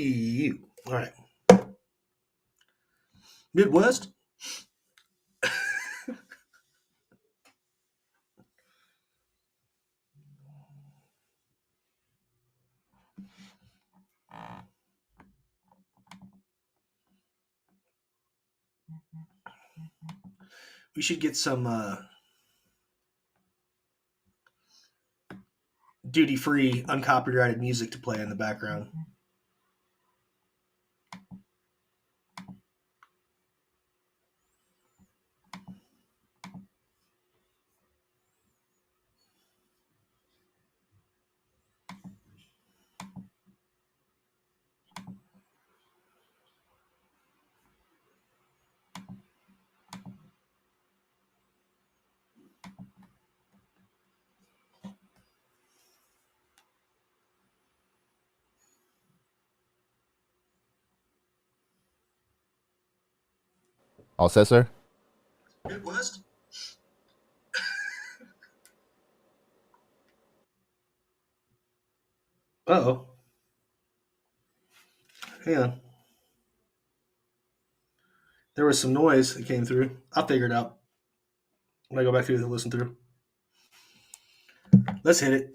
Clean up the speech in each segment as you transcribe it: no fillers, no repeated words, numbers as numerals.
You. All right. Midwest. We should get some duty-free, uncopyrighted music to play in the background. All set, sir? Midwest. Uh-oh. Hang on. There was some noise that came through. I'll figure it out when I go back through and listen through. Let's hit it.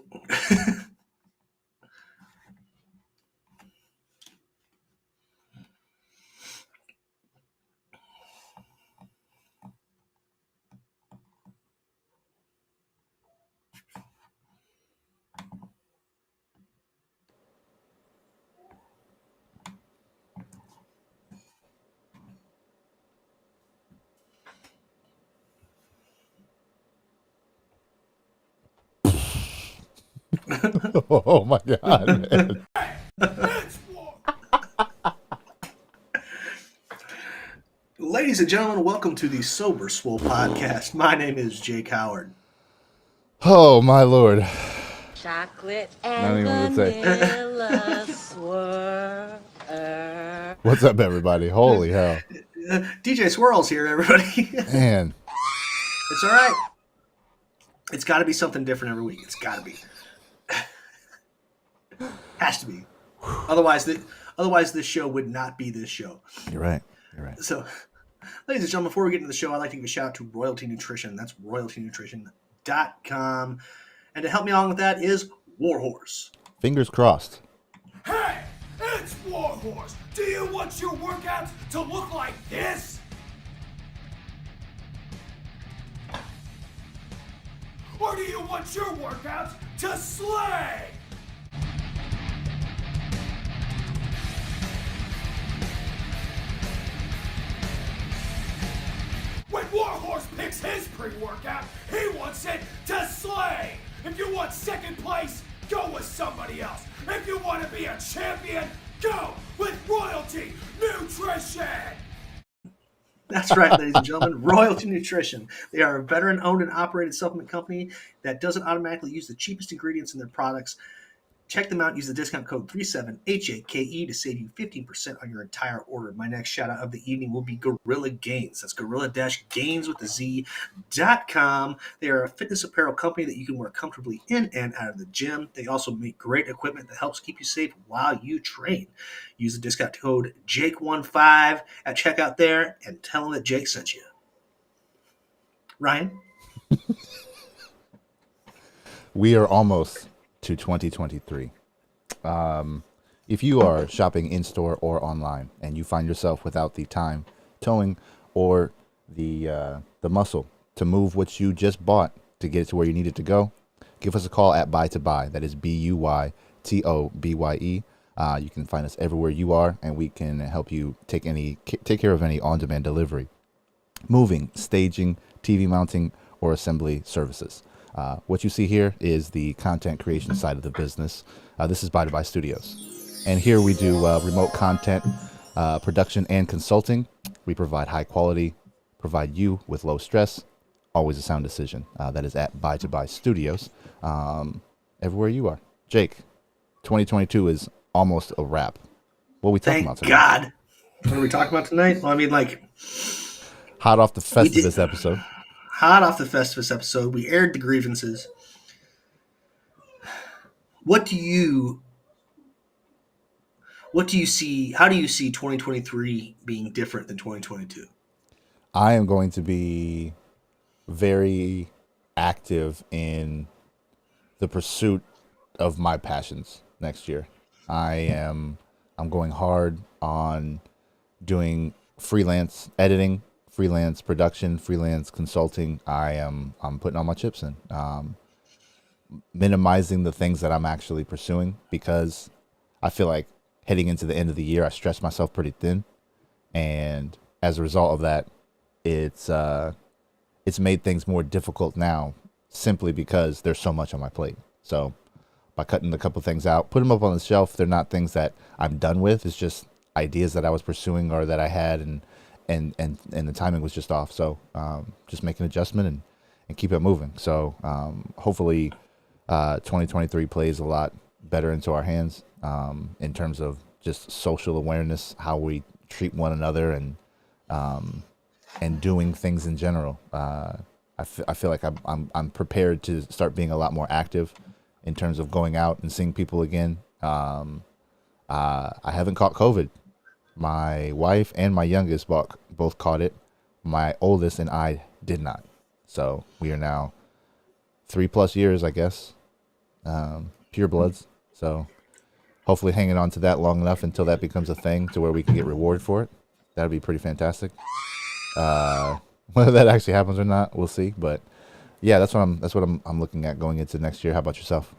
Oh my God, man. Ladies and gentlemen, welcome to the Sober Swole podcast. My name is Jake Howard. Oh my Lord. Chocolate Not even and gonna say. vanilla swirl. What's up, everybody? Holy hell. DJ Swirl's here, everybody. Man. It's all right. It's got to be something different every week. It's got to be. Has to be. Otherwise, this show would not be this show. You're right. You're right. So, ladies and gentlemen, before we get into the show, I'd like to give a shout out to Royalty Nutrition. That's royaltynutrition.com. And to help me along with that is Warhorse. Fingers crossed. Hey, it's Warhorse. Do you want your workouts to look like this? Or do you want your workouts to slay? When Warhorse picks his pre-workout, he wants it to slay. If you want second place, go with somebody else. If you want to be a champion, go with Royalty Nutrition. That's right, ladies and gentlemen. Royalty Nutrition. They are a veteran-owned and operated supplement company that doesn't automatically use the cheapest ingredients in their products. Check them out. Use the discount code 37HAKE to save you 15% on your entire order. My next shout out of the evening will be Gorilla Gains. That's gorilla-gains with the Z.com. They are a fitness apparel company that you can wear comfortably in and out of the gym. They also make great equipment that helps keep you safe while you train. Use the discount code Jake15 at checkout there and tell them that Jake sent you. Ryan? We are almost to 2023. If you are shopping in-store or online and you find yourself without the time, towing, or the muscle to move what you just bought to get it to where you need it to go, give us a call at Buy to Buy. That is BUYTOBYE. You can find us everywhere you are, and we can help you take care of any on-demand delivery, moving, staging, TV mounting, or assembly services. What you see here is the content creation side of the business. This is Buy to Buy Studios. And here we do remote content production and consulting. We provide high quality, provide you with low stress, always a sound decision. That is at Buy to Buy Studios, everywhere you are. Jake, 2022 is almost a wrap. What are we talking about Thank tonight? God. What are we talking about tonight? Well, I mean, Hot off the Festivus episode. Hot off the Festivus episode, we aired the grievances. What do you what do you see? How do you see 2023 being different than 2022? I am going to be very active in the pursuit of my passions next year. I am I'm going hard on doing freelance editing, freelance production, freelance consulting. I'm putting all my chips in. Minimizing the things that I'm actually pursuing because I feel like heading into the end of the year I stretched myself pretty thin, and as a result of that, it's it's made things more difficult now simply because there's so much on my plate. So by cutting a couple things out, put them up on the shelf. They're not things that I'm done with. It's just ideas that I was pursuing or that I had, and the timing was just off. So just make an adjustment and keep it moving. So hopefully 2023 plays a lot better into our hands in terms of just social awareness, how we treat one another, and doing things in general. I feel like I'm prepared to start being a lot more active in terms of going out and seeing people again. I haven't caught COVID. My wife and my youngest both caught it. My oldest and I did not. So we are now 3+ years, I guess, pure bloods. So hopefully hanging on to that long enough until that becomes a thing to where we can get rewarded for it. That'd be pretty fantastic. Whether that actually happens or not, we'll see. But yeah, that's what I'm looking at going into next year. How about yourself?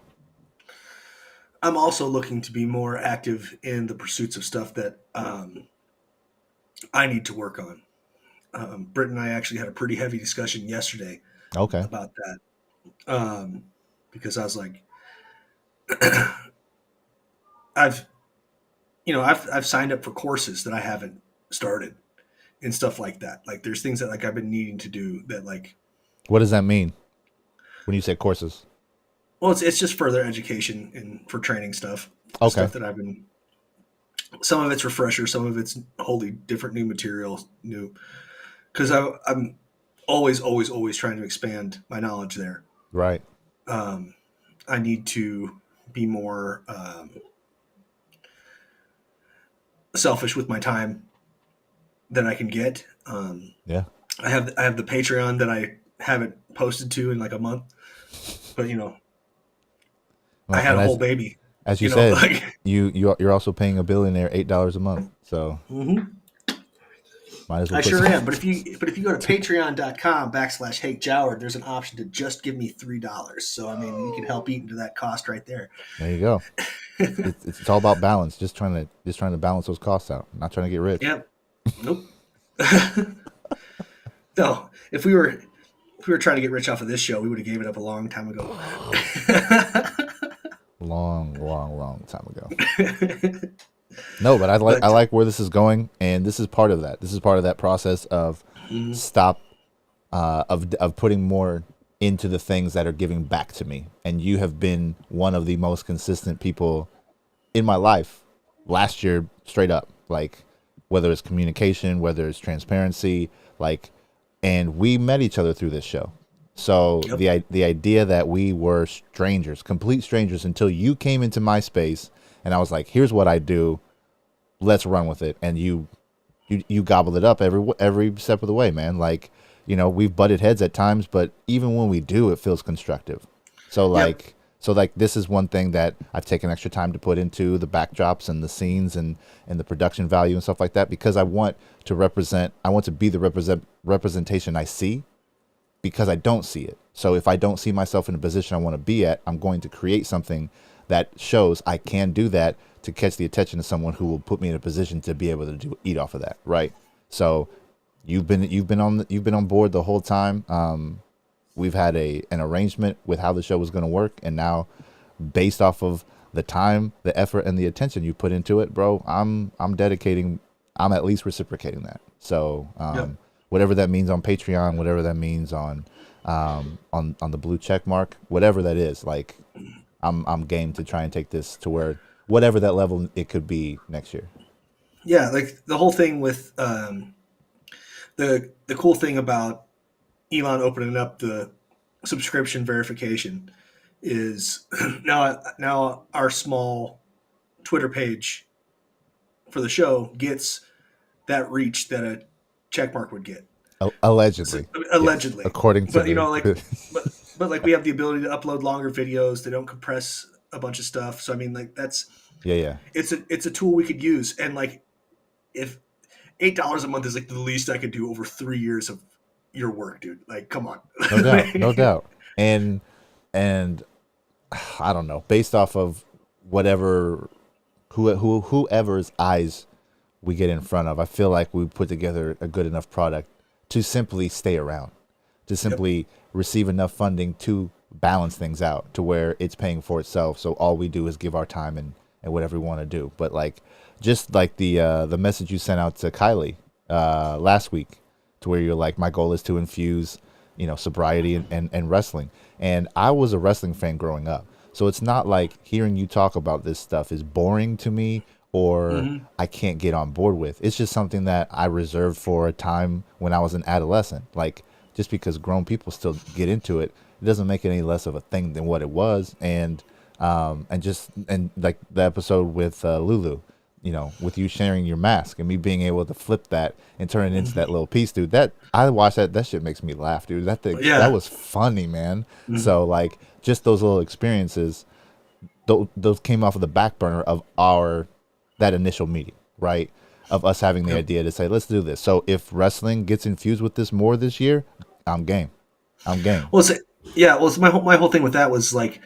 I'm also looking to be more active in the pursuits of stuff that I need to work on. Britt and I actually had a pretty heavy discussion yesterday Okay. about that because I was like, I've I've signed up for courses that I haven't started and stuff like that. Like there's things that like I've been needing to do that like What does that mean when you say courses? well it's just further education and for training stuff. Okay. Stuff that I've been some of it's refresher, some of it's wholly different new material, new because I'm always trying to expand my knowledge there. Right. I need to be more selfish with my time that I can get. Yeah. I have the Patreon that I haven't posted to in like a month, but I Well, had and a whole baby. as you You know, said, like you're also paying a billionaire $8 a month. So might as well I put sure some, am. But if you go to patreon.com/Hake Joward, there's an option to just give me $3. So I mean, you can help eat into that cost right there. there you go. It's all about balance. Just trying to balance those costs out. Not trying to get rich. Yep. Nope. No. If we were trying to get rich off of this show, we would have gave it up a long time ago. Long time ago. No, but I But like where this is going, and this is part of that. This is part of that process of stop of putting more into the things that are giving back to me. And you have been one of the most consistent people in my life last year, straight up. Like whether it's communication, whether it's transparency, like, and we met each other through this show. So Yep. the idea that we were strangers, complete strangers, until you came into my space, and I was like, "Here's what I do. Let's run with it." And you gobbled it up every step of the way, man. Like, we've butted heads at times, but even when we do, it feels constructive. So Yep. like this is one thing that I've taken extra time to put into the backdrops and the scenes and the production value and stuff like that, because I want to be the representation I see, because I don't see it. So if I don't see myself in a position I want to be at, I'm going to create something that shows I can do that to catch the attention of someone who will put me in a position to be able to eat off of that, right? So you've been on board the whole time. We've had an arrangement with how the show was going to work, and now, based off of the time, the effort, and the attention you put into it, bro, I'm at least reciprocating that. So Yep. whatever that means on Patreon, whatever that means on the blue check mark, whatever that is, like I'm game to try and take this to where whatever that level it could be next year. Yeah, like the whole thing with the cool thing about Elon opening up the subscription verification is now our small Twitter page for the show gets that reach that a checkmark would get. So, Allegedly, yes, allegedly. according to But you know, the but like we have the ability to upload longer videos. They don't compress a bunch of stuff. So I mean, like that's yeah. it's a tool we could use. And like if $8 a month is like the least I could do over 3 years of your work, dude. Like, come on. No doubt, no doubt. And I don't know, based off of whatever whoever's eyes we get in front of, I feel like we put together a good enough product to simply stay around, to simply receive enough funding to balance things out to where it's paying for itself. So all we do is give our time and whatever we want to do. But like, just like the message you sent out to Kylie last week, to where you're like, my goal is to infuse, sobriety and wrestling. And I was a wrestling fan growing up. So it's not like hearing you talk about this stuff is boring to me or I can't get on board with. It's just something that I reserved for a time when I was an adolescent. Like, just because grown people still get into it, it doesn't make it any less of a thing than what it was. And like the episode with Lulu, with you sharing your mask and me being able to flip that and turn it into that little piece, dude. That I watched that shit makes me laugh, dude. That thing, that was funny, man. So like, just those little experiences, those came off of the back burner of that initial meeting, right? Of us having the idea to say, let's do this. So if wrestling gets infused with this more this year, I'm game. Well, it's my whole thing with that was like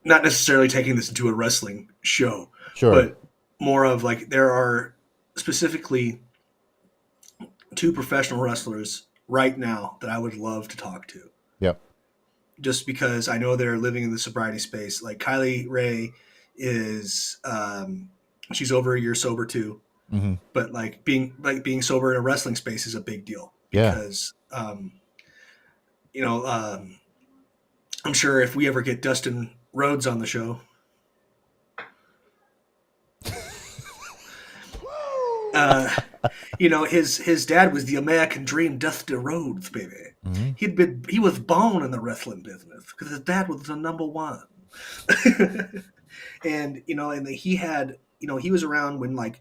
not necessarily taking this into a wrestling show, Sure. but more of like there are specifically 2 professional wrestlers right now that I would love to talk to. Yep. Just because I know they're living in the sobriety space. Like Kylie Ray is, she's over a year sober too, but being sober in a wrestling space is a big deal because, I'm sure if we ever get Dustin Rhodes on the show, his dad was the American Dream, Dusty Rhodes, baby. He was born in the wrestling business because his dad was the number one. And he had, he was around when like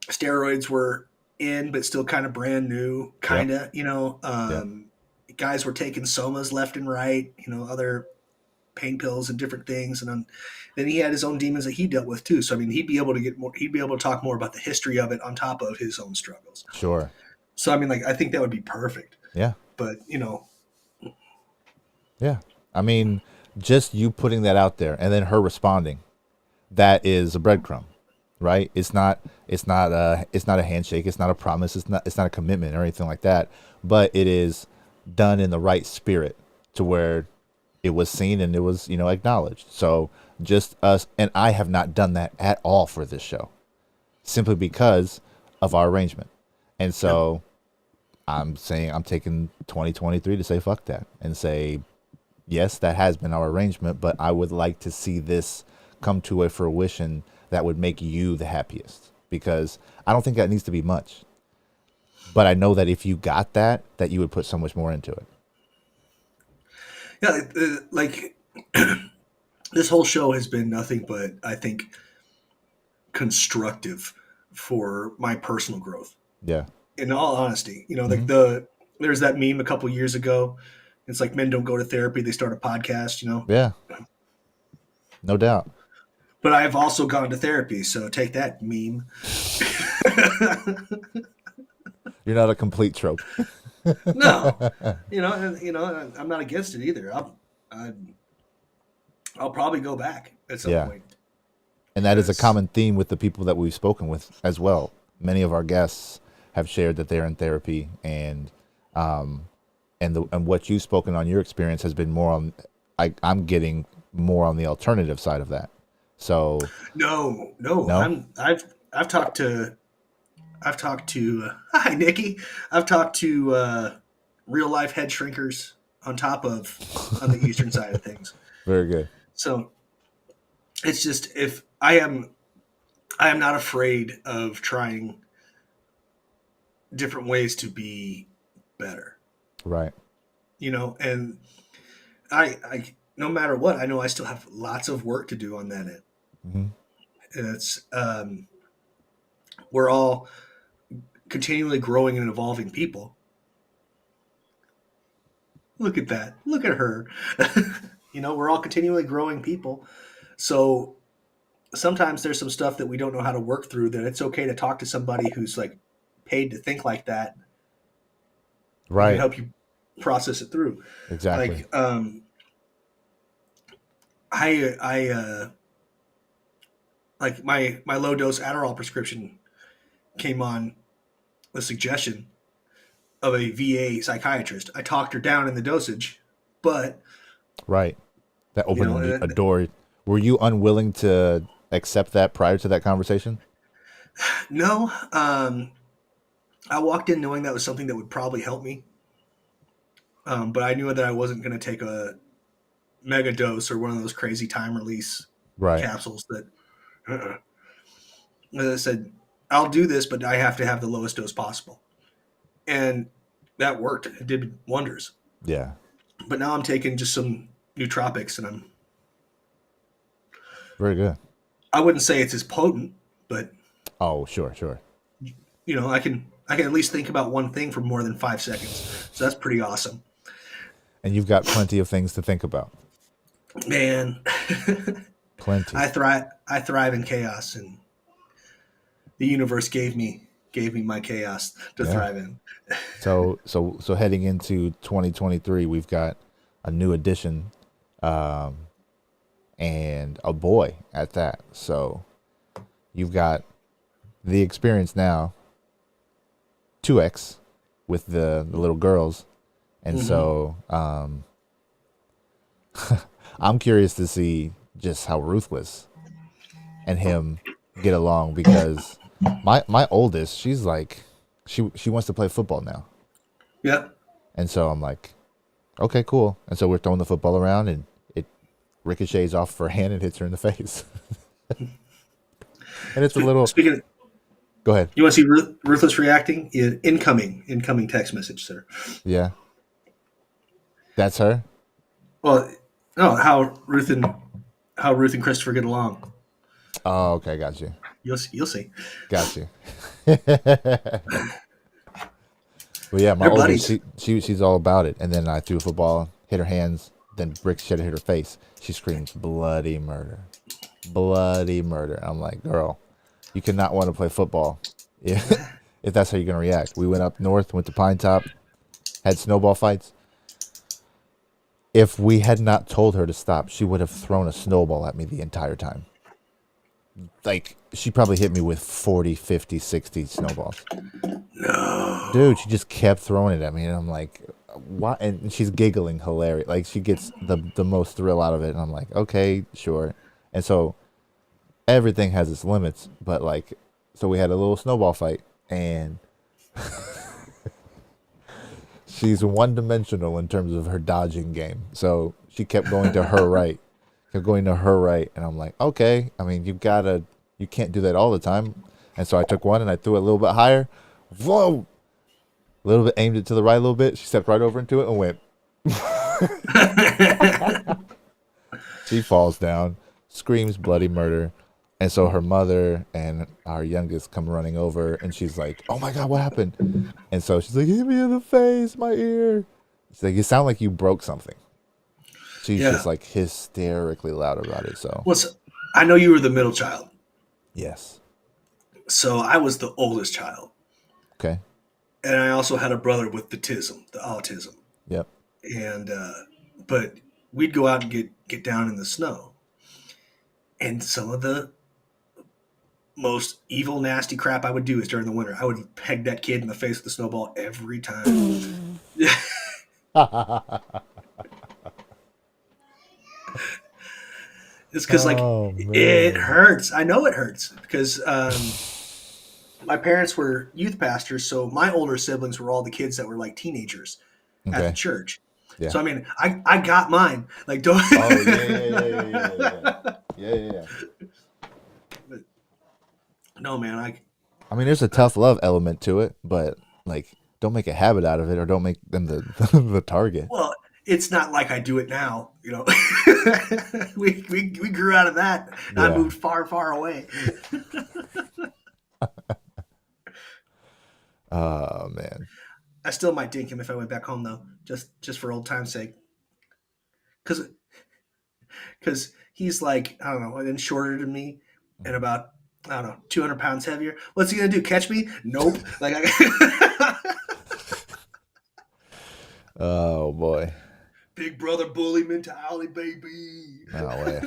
steroids were in, but still kind of brand new, guys were taking somas left and right, other pain pills and different things. And then he had his own demons that he dealt with too. So, I mean, he'd be able to talk more about the history of it on top of his own struggles. Sure. So, I mean, like, I think that would be perfect. Yeah. But, Yeah. I mean, just you putting that out there and then her responding, that is a breadcrumb, right? It's not a handshake. It's not a promise. It's not a commitment or anything like that, but it is done in the right spirit to where it was seen and it was, acknowledged. So just us, and I have not done that at all for this show simply because of our arrangement. And so I'm saying I'm taking 2023 to say fuck that and say, yes, that has been our arrangement, but I would like to see this come to a fruition that would make you the happiest, because I don't think that needs to be much. But I know that if you got that you would put so much more into it. Yeah, like this whole show has been nothing but, I think, constructive for my personal growth. Yeah. In all honesty, like there's that meme a couple years ago. It's like men don't go to therapy; they start a podcast. Yeah. No doubt. But I've also gone to therapy, so take that, meme. You're not a complete trope. No, I'm not against it either. I'll probably go back at some point. And that is a common theme with the people that we've spoken with as well. Many of our guests have shared that they're in therapy, and what you've spoken on your experience has been more on. I'm getting more on the alternative side of that. So no. I've talked to hi Nikki. I've talked to real life head shrinkers on the eastern side of things. Very good. So it's just, if I am not afraid of trying different ways to be better. Right. And I no matter what, I know I still have lots of work to do on that end. It's we're all continually growing and evolving people. Look at that. Look at her. We're all continually growing people. So sometimes there's some stuff that we don't know how to work through. That it's okay to talk to somebody who's like paid to think like that. Who can Right. help you process it through. Exactly. Like I like my low dose Adderall prescription came on the suggestion of a VA psychiatrist. I talked her down in the dosage, but Right. That you know, opened a door. Were you unwilling to accept that prior to that conversation? no. I walked in knowing that was something that would probably help me, but I knew that I wasn't going to take a mega dose or one of those crazy time release Right. capsules that. As I said, I'll do this, but I have to have the lowest dose possible, and that worked. It did wonders. Yeah. But now I'm taking just some nootropics, and Very good. I wouldn't say it's as potent, but Oh, sure, sure. I can at least think about one thing for more than 5 seconds. So that's pretty awesome. And you've got plenty of things to think about. Man, Plenty. I thrive in chaos, and the universe gave me my chaos to thrive in. So heading into 2023, we've got a new addition, and a boy at that. So you've got the experience now, 2x with the little girls, and so I'm curious to see just how ruthless and him get along, because my oldest, she's like, she wants to play football now. Yep. And so I'm like, okay, cool. And so we're throwing the football around, and it ricochets off her hand and hits her in the face. And it's a little. Speaking of, Go ahead. you want to see ruthless reacting? Incoming text message, sir. Yeah. That's her. Well, no, how Ruth and Christopher get along. Oh, okay, got you. You'll see. Got you. Well, yeah, my They're oldest, buddies. she's all about it. And then I threw a football, hit her hands, then ricochet hit her face. She screams, "Bloody murder. Bloody murder." I'm like, girl, you cannot want to play football if that's how you're going to react. We went up north, went to Pine Top, had snowball fights. If we had not told her to stop, she would have thrown a snowball at me the entire time. Like, she probably hit me with 40, 50, 60 snowballs. No. Dude, she just kept throwing it at me, and I'm like, what? And she's giggling hilarious. Like, she gets the most thrill out of it, and I'm like, okay, sure. And so everything has its limits, but like, so we had a little snowball fight, and she's one-dimensional in terms of her dodging game. So she kept going to her right, and I'm like, okay. I mean, you can't do that all the time. And so I took one and I threw it a little bit higher. Whoa! A little bit, aimed it to the right a little bit. She stepped right over into it and went. She falls down, screams bloody murder. And so her mother and our youngest come running over, and she's like, "Oh my God, what happened?" And so she's like, "Hit me in the face, my ear." She's like, "You sound like you broke something." She's just like hysterically loud about it. So, I know you were the middle child, yes. so I was the oldest child, Okay. and I also had a brother with the autism, Yep. and but we'd go out and get down in the snow, and some of the most evil, nasty crap I would do is during the winter. I would peg that kid in the face with a snowball every time. It's because it hurts. I know it hurts because my parents were youth pastors, so my older siblings were all the kids that were like teenagers at the church. Yeah. So I mean, I got mine. Like, don't. Oh yeah. But, no, man. I mean, there's a tough love element to it, but like, don't make a habit out of it, or don't make them the the target. Well, it's not like I do it now, we grew out of that. And I Yeah. moved far, far away. Oh man. I still might dink him if I went back home though, just for old time's sake. Because he's like, I don't know, and then shorter than me and about, I don't know, 200 pounds heavier. What's he gonna do? Catch me? Nope. Like Oh boy. big brother bully mentality, baby. No way.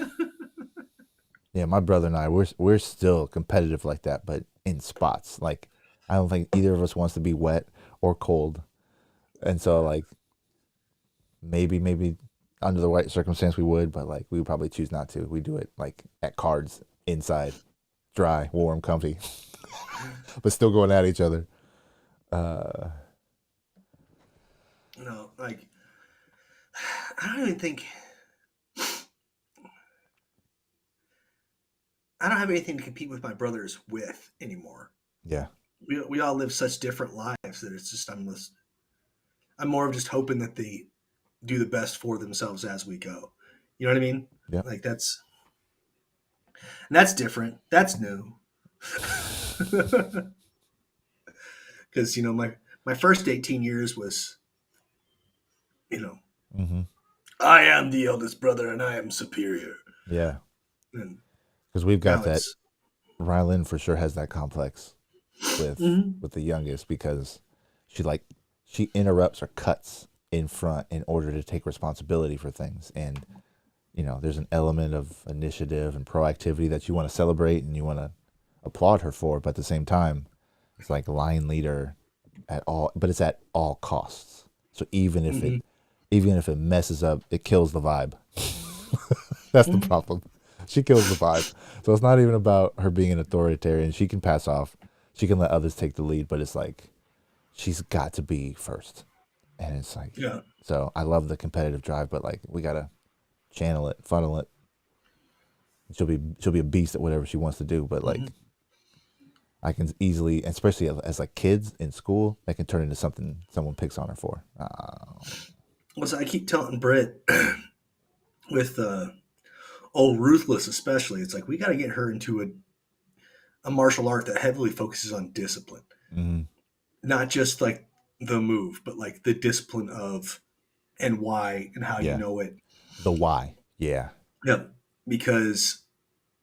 Yeah, my brother and I, we're still competitive like that, but in spots. Like, I don't think either of us wants to be wet or cold, and so like maybe under the right circumstance we would, but like we would probably choose not to. We do it like at cards inside, dry, warm, comfy, but still going at each other. No, like I don't even think I don't have anything to compete with my brothers with anymore. Yeah, We all live such different lives that it's just I'm more of just hoping that they do the best for themselves as we go. You know what I mean? yeah. Like that's different. That's new. Because my first 18 years was, you know, Mm-hmm. I am the eldest brother and I am superior. Yeah, And because we've now got that. it's Rylan for sure has that complex with Mhm. with the youngest because she interrupts or cuts in front in order to take responsibility for things, and there's an element of initiative and proactivity that you want to celebrate and you want to applaud her for, but at the same time it's like line leader at all, but it's at all costs. So even if it messes up, it kills the vibe. That's the problem. She kills the vibe. So it's not even about her being an authoritarian. She can pass off. She can let others take the lead, but it's like she's got to be first. And it's like, Yeah. so I love the competitive drive, but like we gotta channel it, funnel it. She'll be a beast at whatever she wants to do, but like I can easily, especially as like kids in school, that can turn into something someone picks on her for. Well, so I keep telling Britt with old Ruthless especially, it's like we got to get her into a martial art that heavily focuses on discipline, Mhm. not just like the move, but like the discipline of and why and how you Yeah. know it. The why. Yeah. Yep. Because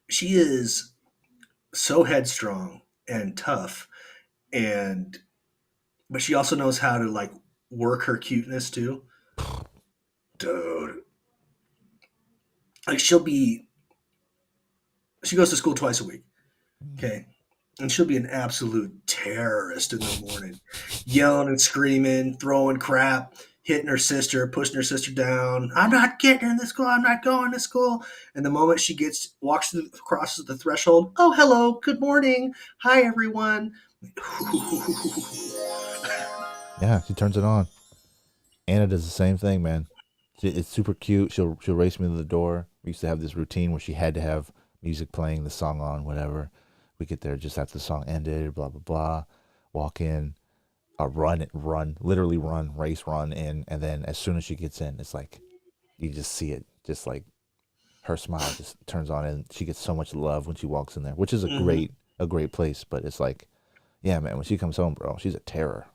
she is so headstrong and tough, and but she also knows how to like work her cuteness too, dude. Like she goes to school twice a week. Okay. And she'll be an absolute terrorist in the morning, yelling and screaming, throwing crap, hitting her sister, pushing her sister down. I'm not getting in this school. I'm not going to school. And the moment she crosses the threshold, oh, hello, good morning. Hi, everyone. Yeah, she turns it on. Anna does the same thing, man. It's super cute. She'll race me to the door. We used to have this routine where she had to have music playing, the song on, whatever. We get there just after the song ended, blah blah blah. Walk in, literally run, race run in, and then as soon as she gets in, it's like you just see it, just like her smile just turns on, and she gets so much love when she walks in there, which is a great place. But it's like, yeah, man, when she comes home, bro, she's a terror.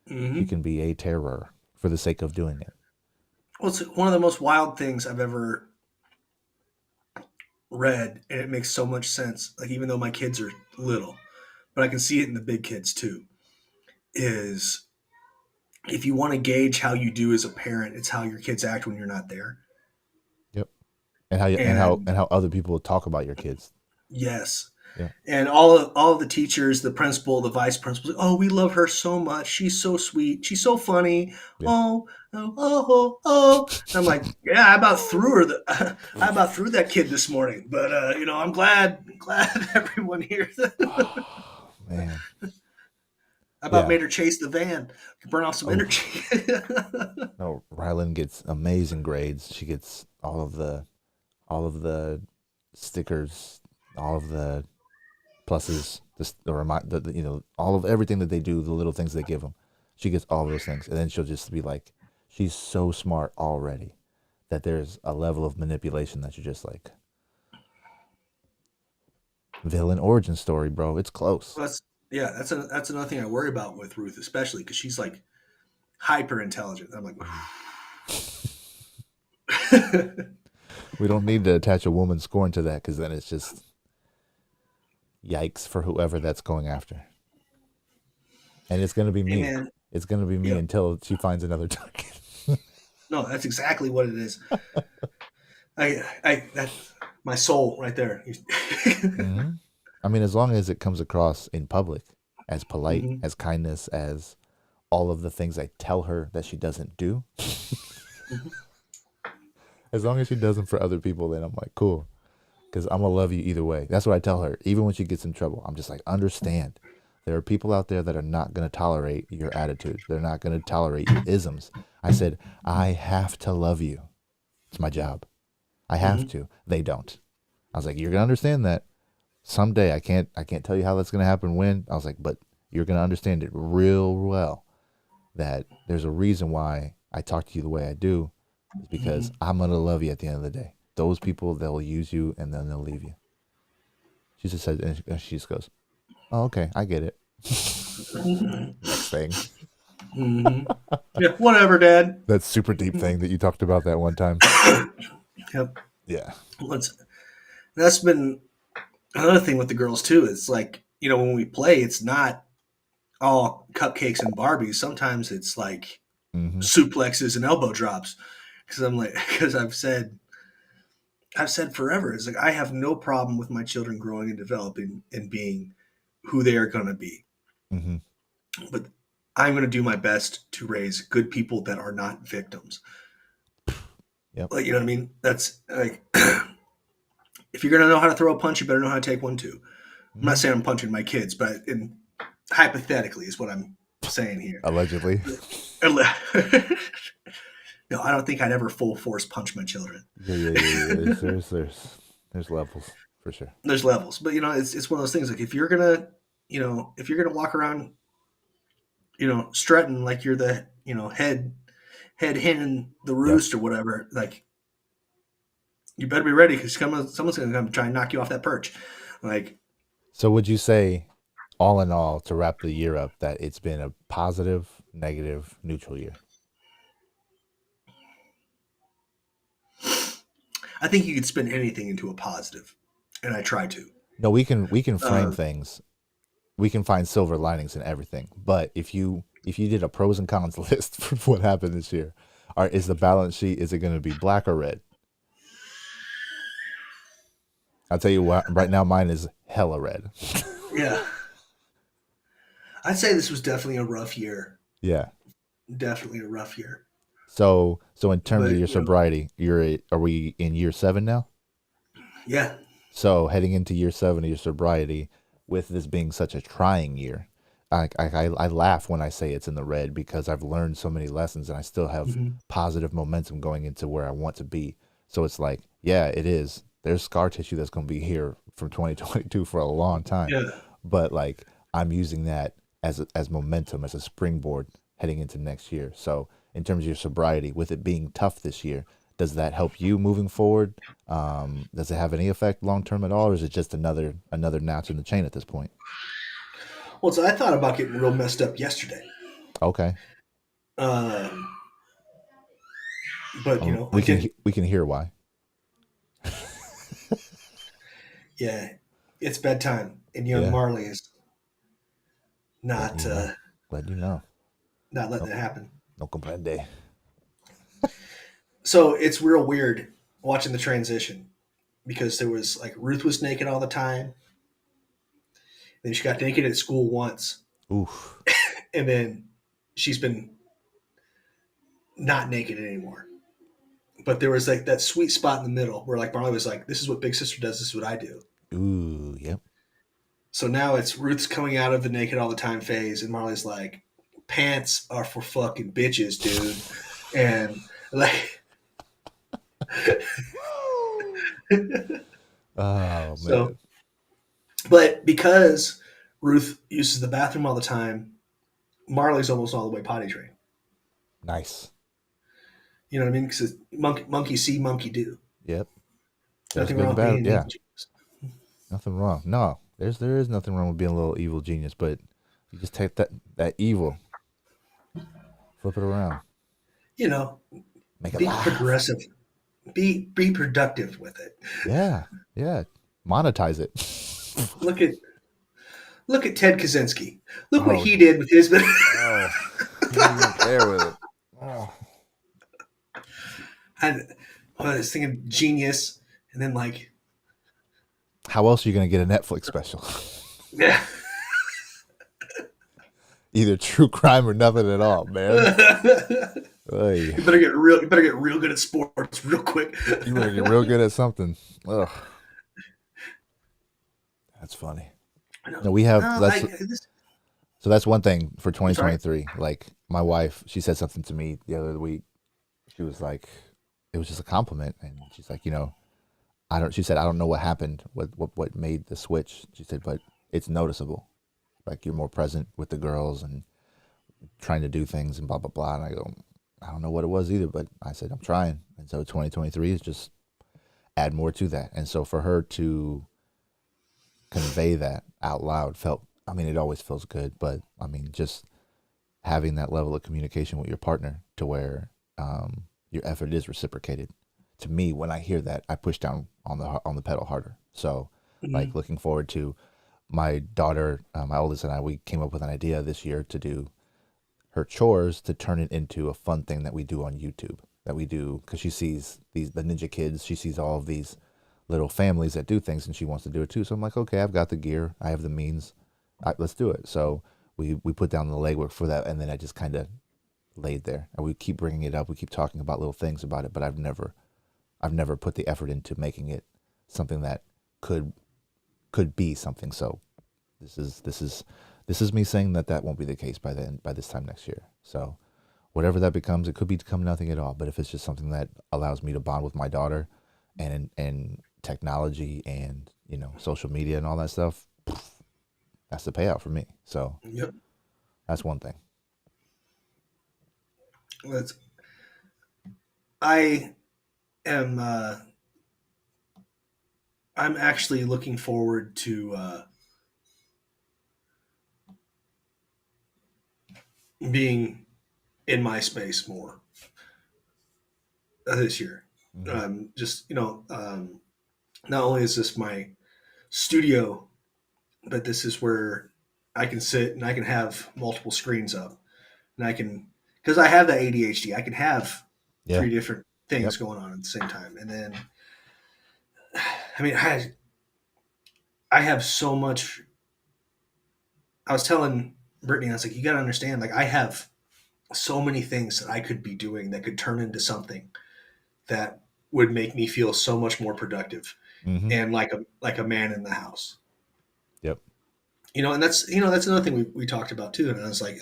She can be a terror for the sake of doing it. Well, it's one of the most wild things I've ever read, and it makes so much sense. Like, even though my kids are little, but I can see it in the big kids too, is if you want to gauge how you do as a parent, it's how your kids act when you're not there. Yep. And how you, And and how other people talk about your kids. yes. Yeah. And all of the teachers, the principal, the vice principal, oh, we love her so much. She's so sweet. She's so funny. Yeah. Oh, oh, oh, oh. I'm like, yeah, I about threw her. I about threw that kid this morning. But I'm glad everyone here. Man. I about Yeah. made her chase the van, burn off some Oh. energy. No, Rylan gets amazing grades. She gets all of the stickers, all of the pluses, all of everything that they do, the little things they give them. She gets all of those things, and then she'll just be like, she's so smart already, that there's a level of manipulation that you're just like, villain origin story, bro. It's close. Well, that's another thing I worry about with Ruth, especially because she's like hyper intelligent. I'm like, We don't need to attach a woman scorn to that because then it's just yikes for whoever that's going after. And it's going to be hey me. man, It's going to be me yep. until she finds another target. No, that's exactly what it is. That's my soul right there. Hmm. I mean, as long as it comes across in public as polite, Hmm. as kindness, as all of the things I tell her that she doesn't do, Hmm. as long as she does them for other people, then I'm like, cool. Because I'm going to love you either way. That's what I tell her. Even when she gets in trouble, I'm just like, understand. There are people out there that are not going to tolerate your attitude. They're not going to tolerate your isms. I said, I have to love you. It's my job. I have Hmm. to. They don't. I was like, you're going to understand that someday. I can't tell you how that's going to happen when. I was like, but you're going to understand it real well that there's a reason why I talk to you the way I do is because Hmm. I'm going to love you at the end of the day. Those people, they'll use you and then they'll leave you. She just said, and she just goes, oh, okay, I get it. Next thing. Hmm. Yeah, whatever, Dad. That super deep thing that you talked about that one time. Yep. Yeah. Let's. That's been another thing with the girls too. It's like when we play, it's not all cupcakes and Barbies. Sometimes it's like Mm-hmm. suplexes and elbow drops. Because I'm like, because I've said forever, it's like I have no problem with my children growing and developing and being who they are going to be, Mm-hmm. but I'm going to do my best to raise good people that are not victims. Yep. Like, you know what I mean? That's like, if you're going to know how to throw a punch, you better know how to take one too. I'm not Mm-hmm. saying I'm punching my kids, but hypothetically is what I'm saying here. Allegedly. No, I don't think I'd ever full force punch my children. Yeah. There's levels for sure. There's levels, but it's one of those things. Like if you're gonna walk around, strutting like you're the head hen in the Yep. roost or whatever, like you better be ready because someone's gonna come try and knock you off that perch. Like, So would you say, all in all, to wrap the year up, that it's been a positive, negative, neutral year? I think you could spin anything into a positive, and I try to. No, we can frame Uh, things. We can find silver linings in everything. But if you did a pros and cons list for what happened this year, is the balance sheet, is it going to be black or red? I'll tell you what. Right now, mine is hella red. yeah, I'd say this was definitely a rough year. Yeah. Definitely a rough year. So in terms of But your sobriety, are we in year 7 now? yeah. So heading into year 7 of your sobriety, with this being such a trying year, I laugh when I say it's in the red because I've learned so many lessons and I still have Hmm. positive momentum going into where I want to be. So it's like, yeah, it is. There's scar tissue that's going to be here from 2022 for a long time, Yeah. but like I'm using that as momentum, as a springboard heading into next year. So in terms of your sobriety, with it being tough this year, does that help you moving forward? Does it have any effect long term at all, or is it just another notch in the chain at this point? Well, so I thought about getting real messed up yesterday. Okay. Um, but I We can didn't. we can hear why. Yeah, it's bedtime, and young Yeah, Marley is letting not you know, letting you know. not letting No, it happen. no comprende. So it's real weird watching the transition because there was like Ruth was naked all the time, then she got naked at school once, Oof. and then she's been not naked anymore. But there was like that sweet spot in the middle where like Marley was like, "This is what big sister does. This is what I do." Ooh. Yep. So now it's Ruth's coming out of the naked all the time phase, and Marley's like, "Pants are for fucking bitches, dude," and like, Oh so. man. But because Ruth uses the bathroom all the time, Marley's almost all the way potty trained. Nice. You know what I mean? Because monkey see, monkey do. Yep. There's Nothing good wrong and with being bad. an Yeah. evil genius. Nothing wrong. No, there is nothing wrong with being a little evil genius, but you just take that evil, flip it around, You know, make it be laugh. progressive. Be productive with it. Yeah, yeah. Monetize it. Look at Ted Kaczynski. Look what Oh, he did with his. oh, he didn't even care with it. Oh. I was thinking genius, and then like, How else are you gonna get a Netflix special? yeah. Either true crime or nothing at all, man. Oy. You better get real good at sports real quick. You better get real good at something. Ugh, that's funny. No, we have No, that's this, so that's one thing for I'm sorry. 2023. Like my wife, she said something to me the other week. She was like, it was just a compliment, and she's like, I don't. She said, I don't know what happened, what made the switch. She said, but it's noticeable. Like you're more present with the girls and trying to do things and blah blah blah. And I go, I don't know what it was either, but I said I'm trying. And so 2023 is just add more to that. And so for her to convey that out loud felt. I mean, it always feels good, but I mean, just having that level of communication with your partner to where your effort is reciprocated. To me, when I hear that, I push down on the pedal harder. So, like Mhm. looking forward to my daughter, my oldest and I, we came up with an idea this year to do her chores to turn it into a fun thing that we do on YouTube. That we do because she sees the Ninja Kids, she sees all of these little families that do things, and she wants to do it too. So I'm like, okay, I've got the gear, I have the means, let's do it. So we put down the legwork for that, and then I just kind of laid there, and we keep bringing it up. We keep talking about little things about it, but I've never put the effort into making it something that could could be something. So this is me saying that that won't be the case by this time next year. So whatever that becomes, it could become nothing at all. But if it's just something that allows me to bond with my daughter, and technology and social media and all that stuff, that's the payout for me. So Yep. that's one thing. Let's, I am. I'm actually looking forward to being in my space more this year. Hmm. Just not only is this my studio, but this is where I can sit and I can have multiple screens up, and I can, because I have that ADHD, I can have Yeah. three different things Yep. going on at the same time, and then I mean I have so much. I was telling Brittany, I was like, you got to understand, like I have so many things that I could be doing that could turn into something that would make me feel so much more productive Hmm. and like a man in the house. Yep. And that's another thing we talked about too. And it's like,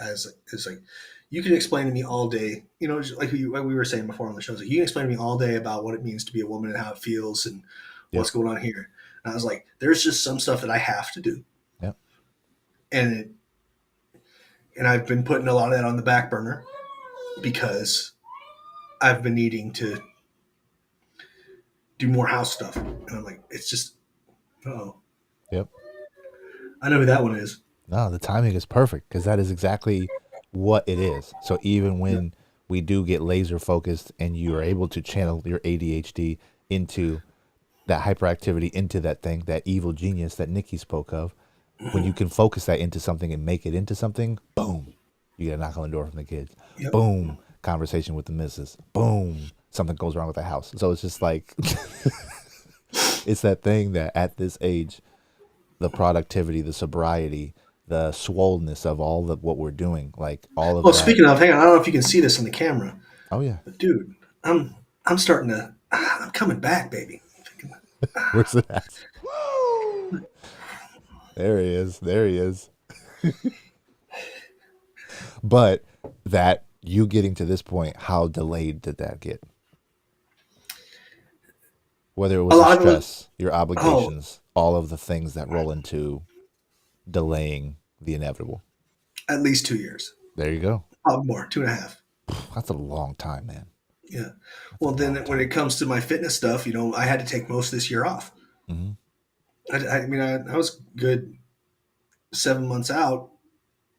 you can explain to me all day, just like we were saying before on the show, like, you can explain to me all day about what it means to be a woman and how it feels and Yep. what's going on here. And I was like, there's just some stuff that I have to do, Yep. and I've been putting a lot of that on the back burner because I've been needing to do more house stuff. And I'm like, it's just, oh, Yep. I know who that one is. No, the timing is perfect because that is exactly what it is. So even Yeah. when we do get laser focused and you are able to channel your ADHD into that hyperactivity, into that thing, that evil genius that Nikki spoke of, when you can focus that into something and make it into something, boom, you get a knock on the door from the kids. Yep. Boom, conversation with the missus. Boom, something goes wrong with the house. So it's just like, it's that thing that at this age, the productivity, the sobriety, the swollenness of all of what we're doing, like all of Well, that. speaking of, hang on, I don't know if you can see this on the camera, Oh yeah, but dude, I'm starting to, I'm coming back, baby. where's it at? There he is. There he is. But that you getting to this point, how delayed did that get? Whether it A was the lot of it. stress, your Oh, obligations, all of the things that roll into delaying the inevitable. at least 2 years. There you go. Probably more, 2.5. That's a long time, man. Yeah. That's a Well, then long when time. it comes to my fitness stuff, I had to take most of this year off. Hmm. I was good 7 months out,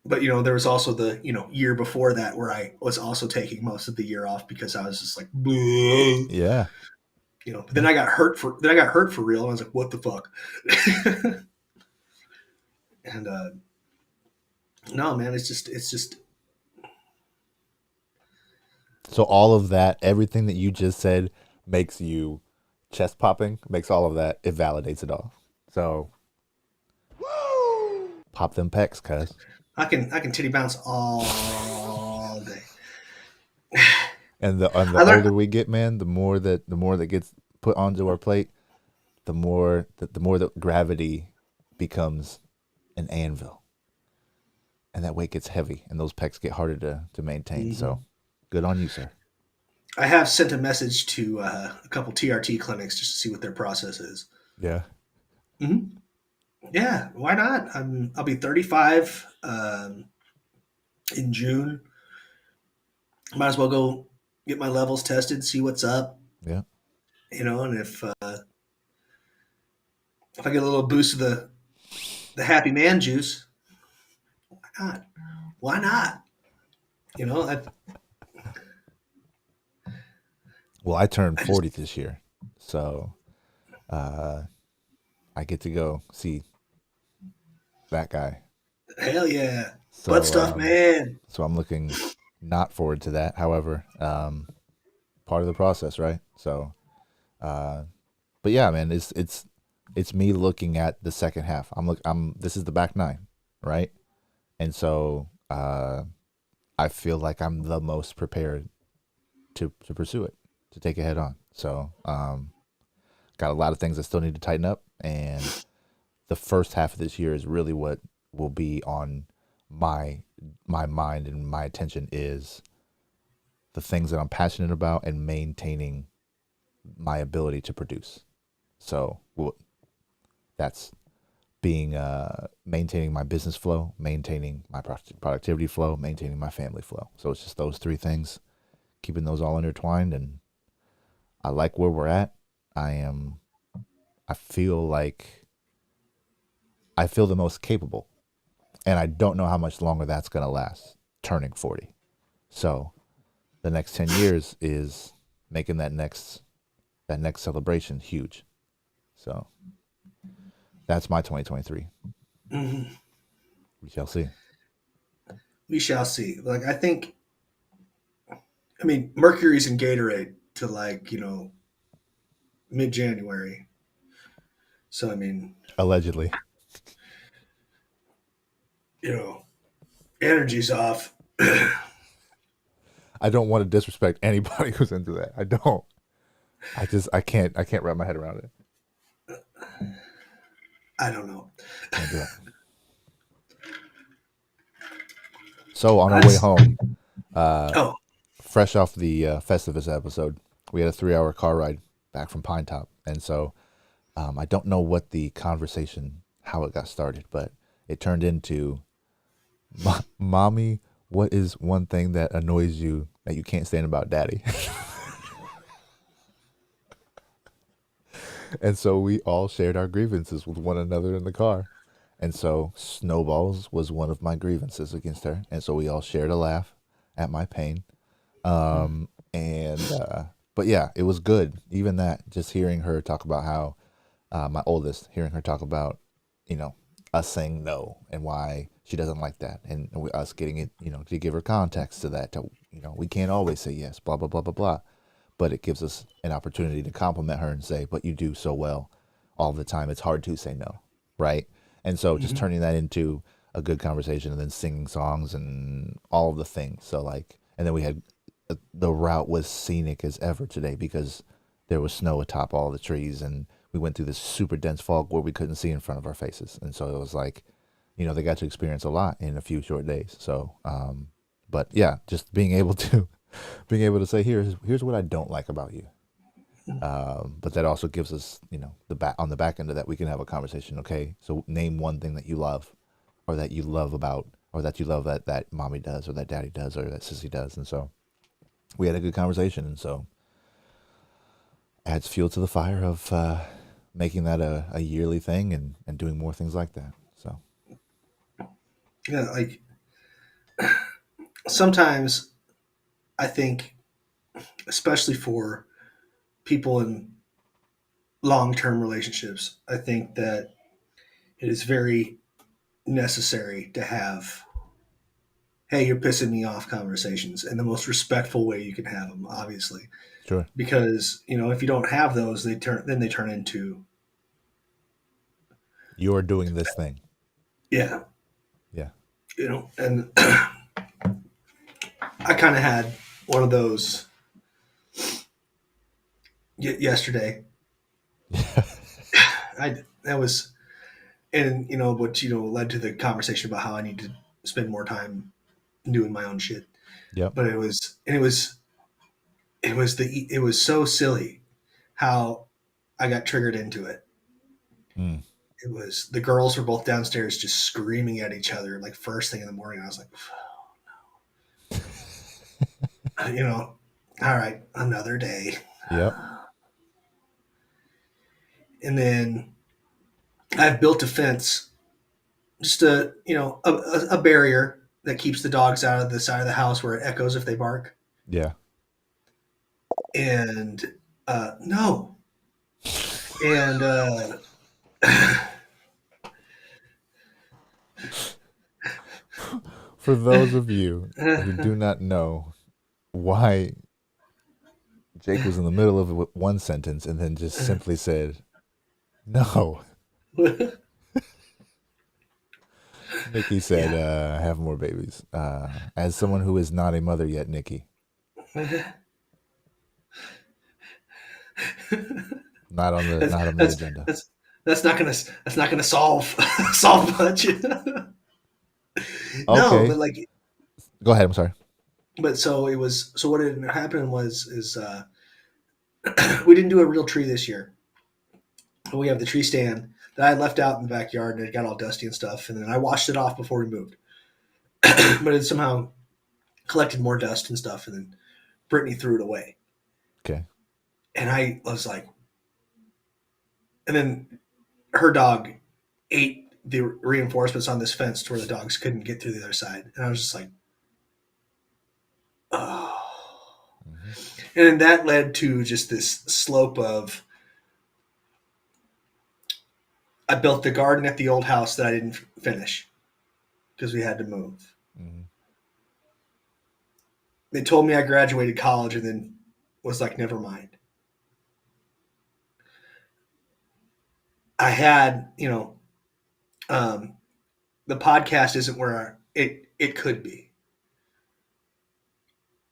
but there was also the year before that where I was also taking most of the year off because I was just like, "Bleh." Yeah. But then I got hurt for real. And I was like, what the fuck? And no, man, it's just So all of that, everything that you just said, makes you chest popping, makes all of that, it validates it all. So pop them pecs, cuz. I can titty bounce all day. And the I learned. older we get, man, the more that gets put onto our plate, the more that gravity becomes an anvil, and that weight gets heavy, and those pecs get harder to maintain. Mhm. So, good on you, sir. I have sent a message to a couple TRT clinics just to see what their process is. Yeah. Hmm. Yeah, why not? I'll be 35 in June. Might as well go get my levels tested, see what's up. Yeah. And if I get a little boost of the happy man juice, why not? Why not? You know, I, Well, I turned I just 40 this year, so uh, I get to go see that guy. hell yeah, butt So, stuff, man. so I'm looking not forward to that. However, part of the process, right? So, uh, but yeah, man, it's me looking at the second half. I'm this is the back nine, right? And so I feel like I'm the most prepared to pursue it, to take it head on. So got a lot of things that still need to tighten up, and the first half of this year is really what will be on my my mind and my attention is the things that I'm passionate about and maintaining my ability to produce. So that's being maintaining my business flow, maintaining my productivity flow, maintaining my family flow. So it's just those three things, keeping those all intertwined, and I like where we're at. I am. I feel like I feel the most capable, and I don't know how much longer that's gonna last. Turning 40, so the next 10 years is making that next celebration huge. So that's my 2023. Mhm. We shall see. We shall see. Like I mean, Mercury's in Gatorade to mid-January. So I mean, Allegedly. you know, energy's off. I don't want to disrespect anybody who's into that. I don't. I can't wrap my head around it. I don't know. Can't do it. So on our I way just, home, oh, fresh off the Festivus episode, we had a 3-hour car ride back from Pine Top, and so I don't know what the conversation, how it got started, but it turned into, "Mommy, what is one thing that annoys you that you can't stand about Daddy?" And so we all shared our grievances with one another in the car. And so snowballs was one of my grievances against her. And so we all shared a laugh at my pain. And but yeah, it was good. Even that, just hearing her talk about how my oldest, hearing her talk about, us saying no and why she doesn't like that, and us getting it, to give her context to that. To, we can't always say yes, blah blah blah blah blah, but it gives us an opportunity to compliment her and say, "But you do so well all the time. It's hard to say no, right?" And so just mhm. turning that into a good conversation, and then singing songs and all of the things. So like, and then we had the route was scenic as ever today because there was snow atop all the trees, and we went through this super dense fog where we couldn't see in front of our faces, and so it was like, they got to experience a lot in a few short days. So, but yeah, just being able to being able to say, here's what I don't like about you. But that also gives us, the back on the back end of that, we can have a conversation. Okay, so name one thing that you love, or that you love that mommy does, or that daddy does, or that sissy does. And so we had a good conversation, and so adds fuel to the fire of making that a yearly thing and doing more things like that. So Yeah, like sometimes I think, especially for people in long term relationships, I think that it is very necessary to have, hey, you're pissing me off conversations in the most respectful way you can have them, obviously. sure, Because, if you don't have those, they turn into, you're doing this thing. yeah, Yeah. and I kind of had one of those yesterday. That was, and what led to the conversation about how I need to spend more time doing my own shit. Yep. But it was so silly how I got triggered into it. Mm. It was the girls were both downstairs just screaming at each other like first thing in the morning. I was like, all right, another day. Yep. And then I've built a fence, just a barrier that keeps the dogs out of the side of the house where it echoes if they bark. Yeah. And no, and For those of you who do not know why Jake was in the middle of one sentence and then just simply said, "No." Nikki said, yeah. "Have more babies." As someone who is not a mother yet, Nikki, that's, not on the that's agenda. that's that's not gonna solve solve much. No, Okay, but like, go ahead. I'm sorry. but so what had happened was is we didn't do a real tree this year. We have the tree stand that I had left out in the backyard, and it got all dusty and stuff. And then I washed it off before we moved, but it somehow collected more dust and stuff. And then Brittany threw it away, Okay. and I was like, and then her dog ate the reinforcements on this fence to where the dogs couldn't get through the other side, and I was just like, oh. Mm-hmm. And then that led to just this slope of I built the garden at the old house that I didn't finish because we had to move. Mm-hmm. They told me I graduated college and then was like, never mind. I had, the podcast isn't where it could be.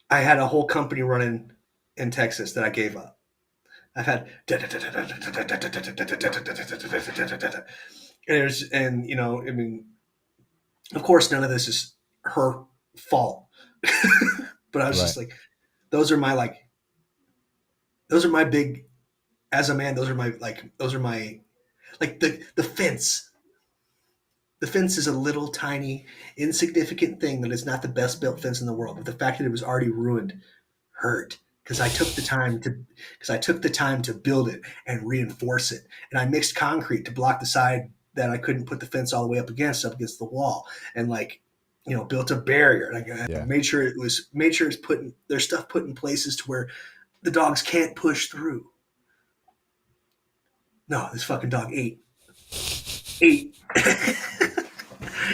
I had a whole company running in Texas that I gave up. I've had I mean, of course, none of this is her fault, but I was Right. just like, those are my like, those are my big as a man. Those are my like the fence. The fence is a little tiny, insignificant thing that is not the best built fence in the world, but the fact that it was already ruined hurt because I took the time to build it and reinforce it, and I mixed concrete to block the side that I couldn't put the fence all the way up against the wall, and like built a barrier. Like I Yeah. made sure it's put in, there's stuff put in places to where the dogs can't push through. No, this fucking dog ate.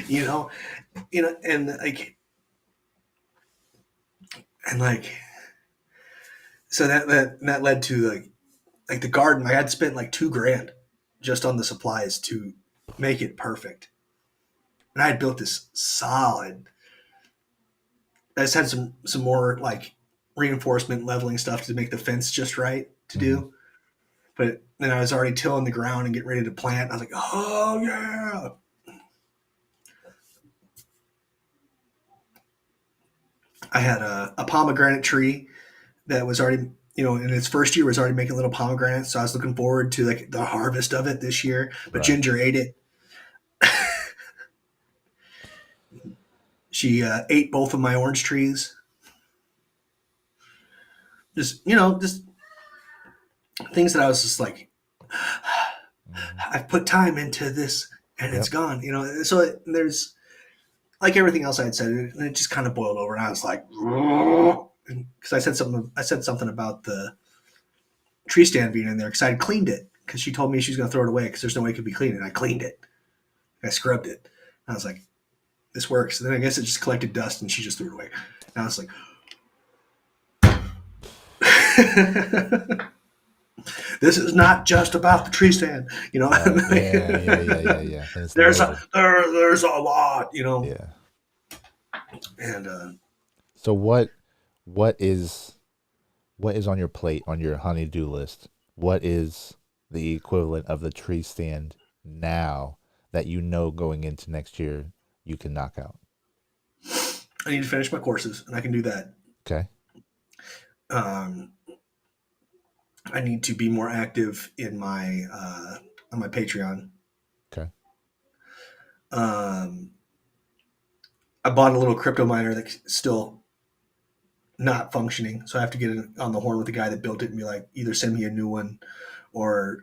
you know, and like so that led to like the garden. I had spent like $2,000 just on the supplies to make it perfect, and I had built this solid. I just had some more like reinforcement leveling stuff to make the fence just right to Mm-hmm. do. But then I was already tilling the ground and getting ready to plant. I was like, oh yeah. I had a pomegranate tree that was already, in its first year was already making little pomegranates. So I was looking forward to like the harvest of it this year. But Right. Ginger ate it. She ate both of my orange trees. just things that I was just like, Hmm. I've put time into this and it's Yep. gone. So there's like everything else I had said, and it just kind of boiled over, and I was like, because I said something about the tree stand being in there because I had cleaned it because she told me she was going to throw it away because there's no way it could be cleaned, and I cleaned it, I scrubbed it, and I was like, this works. And then I guess it just collected dust, and she just threw it away, and I was like, this is not just about the tree stand, Right. Yeah. Yeah. Yeah. Yeah. Yeah. And it's there's a loaded. there's a lot, Yeah. and So what is what is on your plate on your honey-do list? What is the equivalent of the tree stand now that you know going into next year you can knock out? I need to finish my courses, and I can do that. Okay. Um, I need to be more active in my on my Patreon. Okay. Um, I bought a little crypto miner that's still not functioning, so I have to get on the horn with the guy that built it and be like, either send me a new one or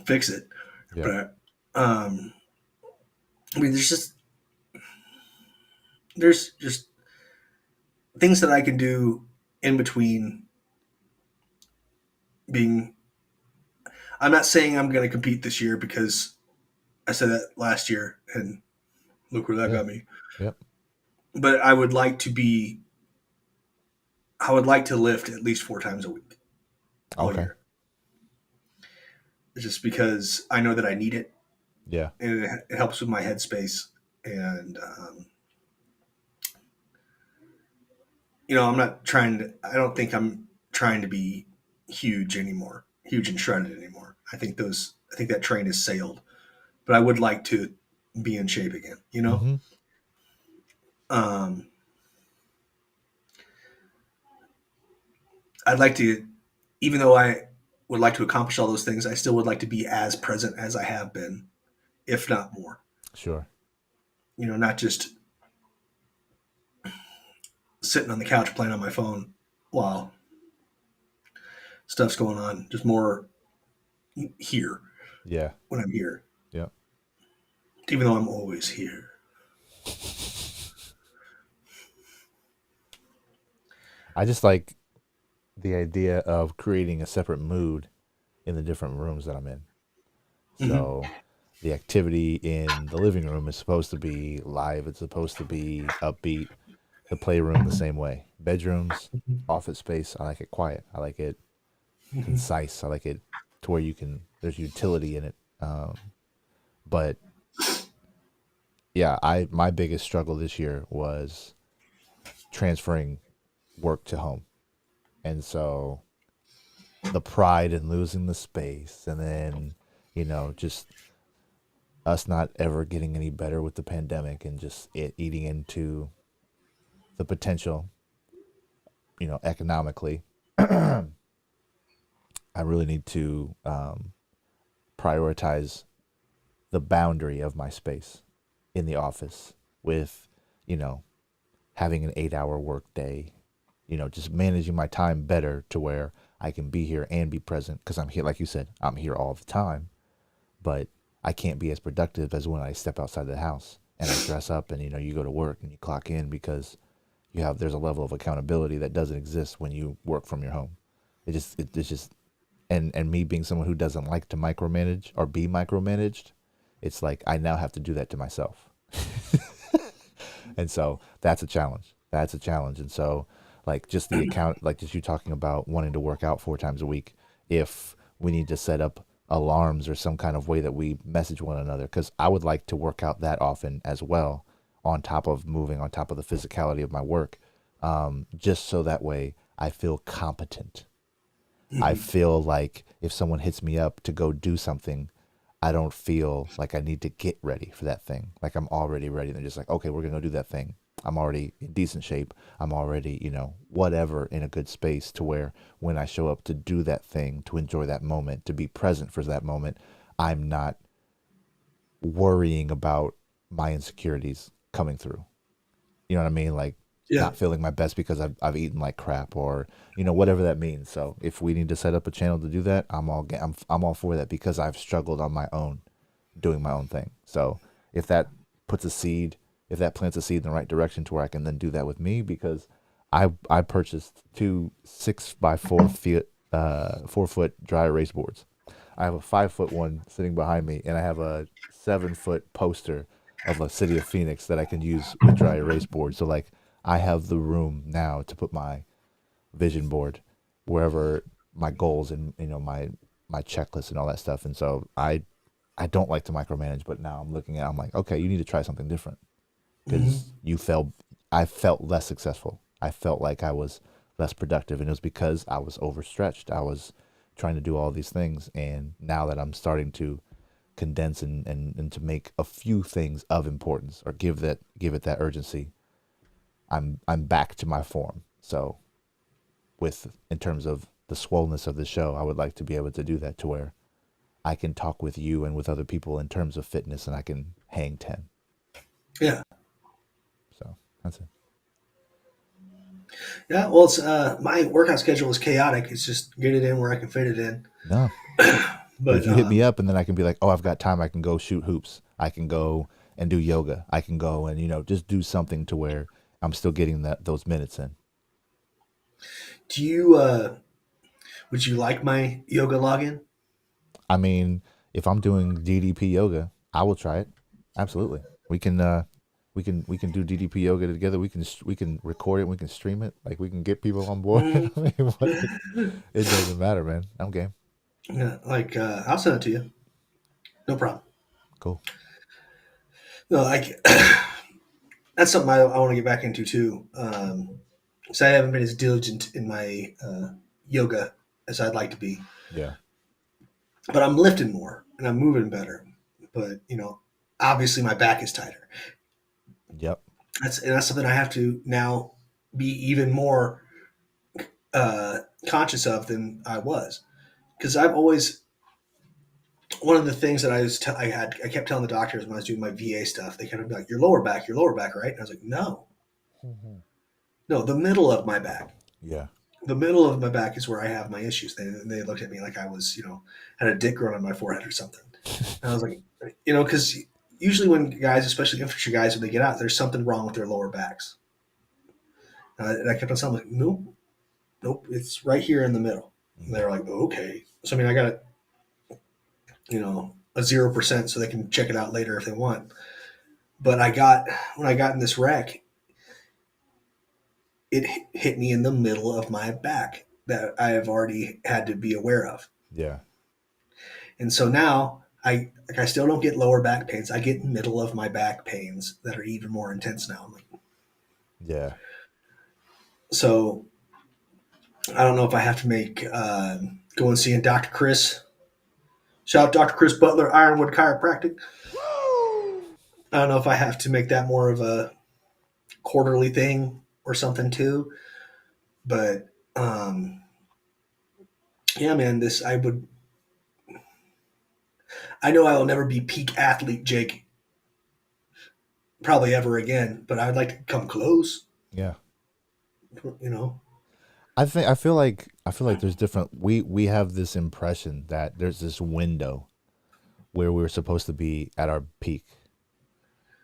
fix it. Yep. But I mean, there's just things that I can do in between being. I'm not saying I'm going to compete this year because I said that last year, and look where that Yeah. got me. Yep. But I would like to lift at least 4 times a week all Okay. year, just because I know that I need it, Yeah. and it helps with my headspace. And I'm not trying to. I don't think I'm trying to be huge anymore, huge and shredded anymore. I think that train has sailed. But I would like to be in shape again. Mm-hmm. Um, I'd like to, even though I would like to accomplish all those things, I still would like to be as present as I have been, if not more. Sure. Not just sitting on the couch playing on my phone while stuff's going on. Just more here Yeah. when I'm here, Yep. even though I'm always here. I just like the idea of creating a separate mood in the different rooms that I'm in. Mm-hmm. So the activity in the living room is supposed to be live. It's supposed to be upbeat. The playroom the same way. Bedrooms, office space. I like it quiet. I like it Mm-hmm. concise. I like it to where you can. There's utility in it. But yeah, I my biggest struggle this year was transferring work to home, and so the pride in losing the space, and then just us not ever getting any better with the pandemic, and just it eating into the potential, economically. I really need to prioritize the boundary of my space in the office with, you know, having an 8 hour work day, just managing my time better to where I can be here and be present because I'm here, like you said, I'm here all the time, but I can't be as productive as when I step outside the house and I dress up and, you go to work and you clock in because there's a level of accountability that doesn't exist when you work from your home. It's just, and me being someone who doesn't like to micromanage or be micromanaged, it's like I now have to do that to myself. And so that's a challenge. That's a challenge. And so, like, just the account, like, just you talking about wanting to work out 4 times a week, if we need to set up alarms or some kind of way that we message one another, because I would like to work out that often as well, on top of moving, on top of the physicality of my work, just so that way I feel competent. I Mm-hmm. feel like if someone hits me up to go do something, I don't feel like I need to get ready for that thing. Like I'm already ready. They're just like, okay, we're gonna go do that thing. I'm already in decent shape. I'm already, whatever, in a good space to where when I show up to do that thing, to enjoy that moment, to be present for that moment, I'm not worrying about my insecurities coming through. You know what I mean? Like Yeah. not feeling my best because I've eaten like crap or whatever that means. So if we need to set up a channel to do that, I'm all for that because I've struggled on my own doing my own thing. So if that puts a seed, if that plants a seed in the right direction to where I can then do that with me, because I purchased two 6x4 feet 4 foot dry erase boards. I have a 5 foot one sitting behind me, and I have a 7 foot poster of a city of Phoenix that I can use with dry erase boards. So like I have the room now to put my vision board wherever my goals and my checklist and all that stuff. And so I don't like to micromanage, but now I'm like, okay, you need to try something different because I felt less successful. I felt like I was less productive, and it was because I was overstretched. I was trying to do all these things, and now that I'm starting to condense and to make a few things of importance or give it that urgency, I'm back to my form. So with in terms of the swollenness of the show, I would like to be able to do that to where I can talk with you and with other people in terms of fitness, and I can hang 10. Yeah. So that's it. Yeah. Well, it's my workout schedule is chaotic. It's just get it in where I can fit it in. No, but if But you hit me up and then I can be like, oh, I've got time, I can go shoot hoops. I can go and do yoga. I can go and just do something to where I'm still getting those minutes in. do you would you like my yoga login? I mean, if I'm doing DDP yoga, I will try it. Absolutely. We can do DDP yoga together. We can record it. We can stream it. Like we can get people on board. I Mhm. mean, it doesn't matter, man. I'm game. Yeah. Like I'll send it to you. No problem. Cool. No, like that's something I want to get back into too. So I haven't been as diligent in my yoga as I'd like to be, Yeah. but I'm lifting more and I'm moving better. But obviously my back is tighter. Yep. That's something I have to now be even more conscious of than I was, because I've always one of the things that I kept telling the doctors when I was doing my VA stuff. They kind of be like, your lower back, right?" And I was like, "No, no, the middle of my back. Yeah. The middle of my back is where I have my issues." They looked at me like I was, had a dick growing on my forehead or something. And I was like, because usually when guys, especially infantry guys, when they get out, there's something wrong with their lower backs. And I kept on saying, like, "Nope, nope, it's right here in the middle." And they're like, "Okay." So I mean, I got a 0% so they can check it out later if they want. But when I got in this wreck, it hit me in the middle of my back that I have already had to be aware of. Yeah. And so now I still don't get lower back pains. I get middle of my back pains that are even more intense now. Yeah. So I don't know if I have to make go and see Dr. Chris. Shout out Dr. Chris Butler, Ironwood Chiropractic. I don't know if I have to make that more of a quarterly thing or something too. But yeah, man, I know I will never be peak athlete Jake probably ever again, but I'd like to come close, Yeah. you know. I feel like there's different we have this impression that there's this window where we're supposed to be at our peak.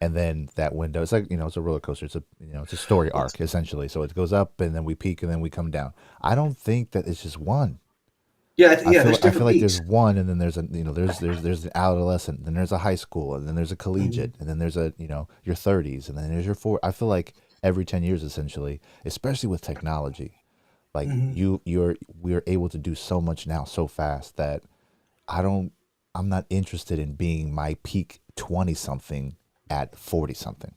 And then that window, it's like, it's a roller coaster. It's a story arc essentially. So it goes up and then we peak and then we come down. I don't think that it's just one. Yeah, yeah, there's I feel different like peaks. there's one, and then there's there's an adolescent, then there's a high school, and then there's a Mhm. collegiate, and then there's your 30s, and then there's your four. I feel like every 10 years essentially, especially with technology, like Mhm. we're able to do so much now so fast that I don't I'm not interested in being my peak 20 something at 40 something.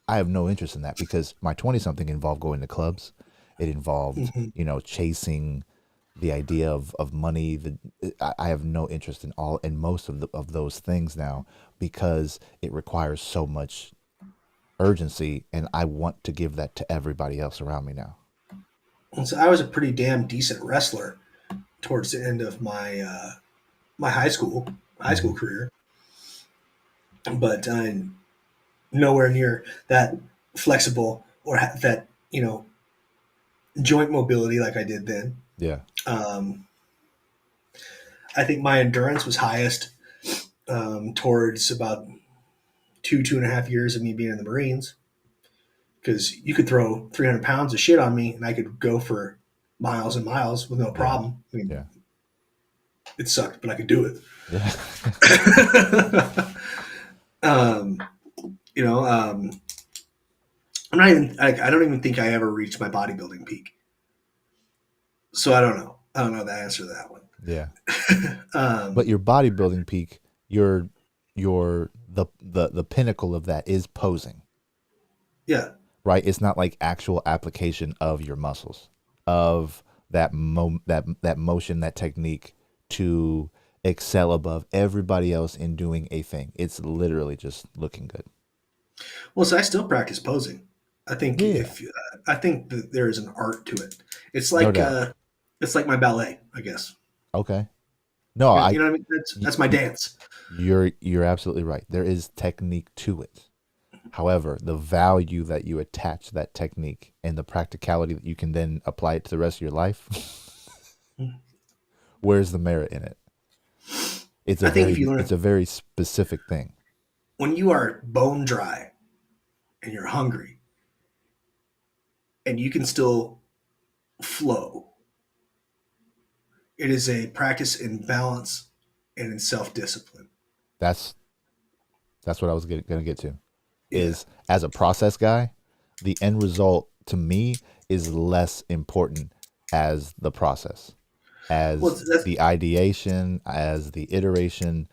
I have no interest in that because my 20 something involved going to clubs. It involved, Mhm. chasing the idea of money. I have no interest in most of those things now because it requires so much urgency and I want to give that to everybody else around me now. And so I was a pretty damn decent wrestler towards the end of my high school Hmm. career, but I'm nowhere near that flexible or that you know, joint mobility like I did then. Yeah. Um, I think my endurance was highest towards about 2.5 years of me being in the Marines, because you could throw 300 pounds of shit on me and I could go for miles and miles with no Yeah. problem. I mean, Yeah. it sucked, but I could do it. Yeah. um, you know, I'm not even. I don't even think I ever reached my bodybuilding peak. So I don't know. I don't know the answer to that one. Yeah. Um, But your bodybuilding peak, your the pinnacle of that is posing, yeah. right? It's not like actual application of your muscles, of that motion, that technique to excel above everybody else in doing a thing. It's literally just looking good. Well, so I still practice posing. I think Yeah. if I think that there is an art to it. No doubt. It's like my ballet, I guess. Okay. No, You know what I mean? That's my dance. you're absolutely right. There is technique to it. However, the value that you attach to that technique and the practicality that you can then apply it to the rest of your life, where's the merit in it? I think if you learn It's a very specific thing. when you are bone dry and you're hungry and you can still flow, it is a practice in balance and in self discipline. That's what I was going to get to. Yeah. Is as a process guy, the end result to me is less important as the process, Well, as that's the ideation, as the iteration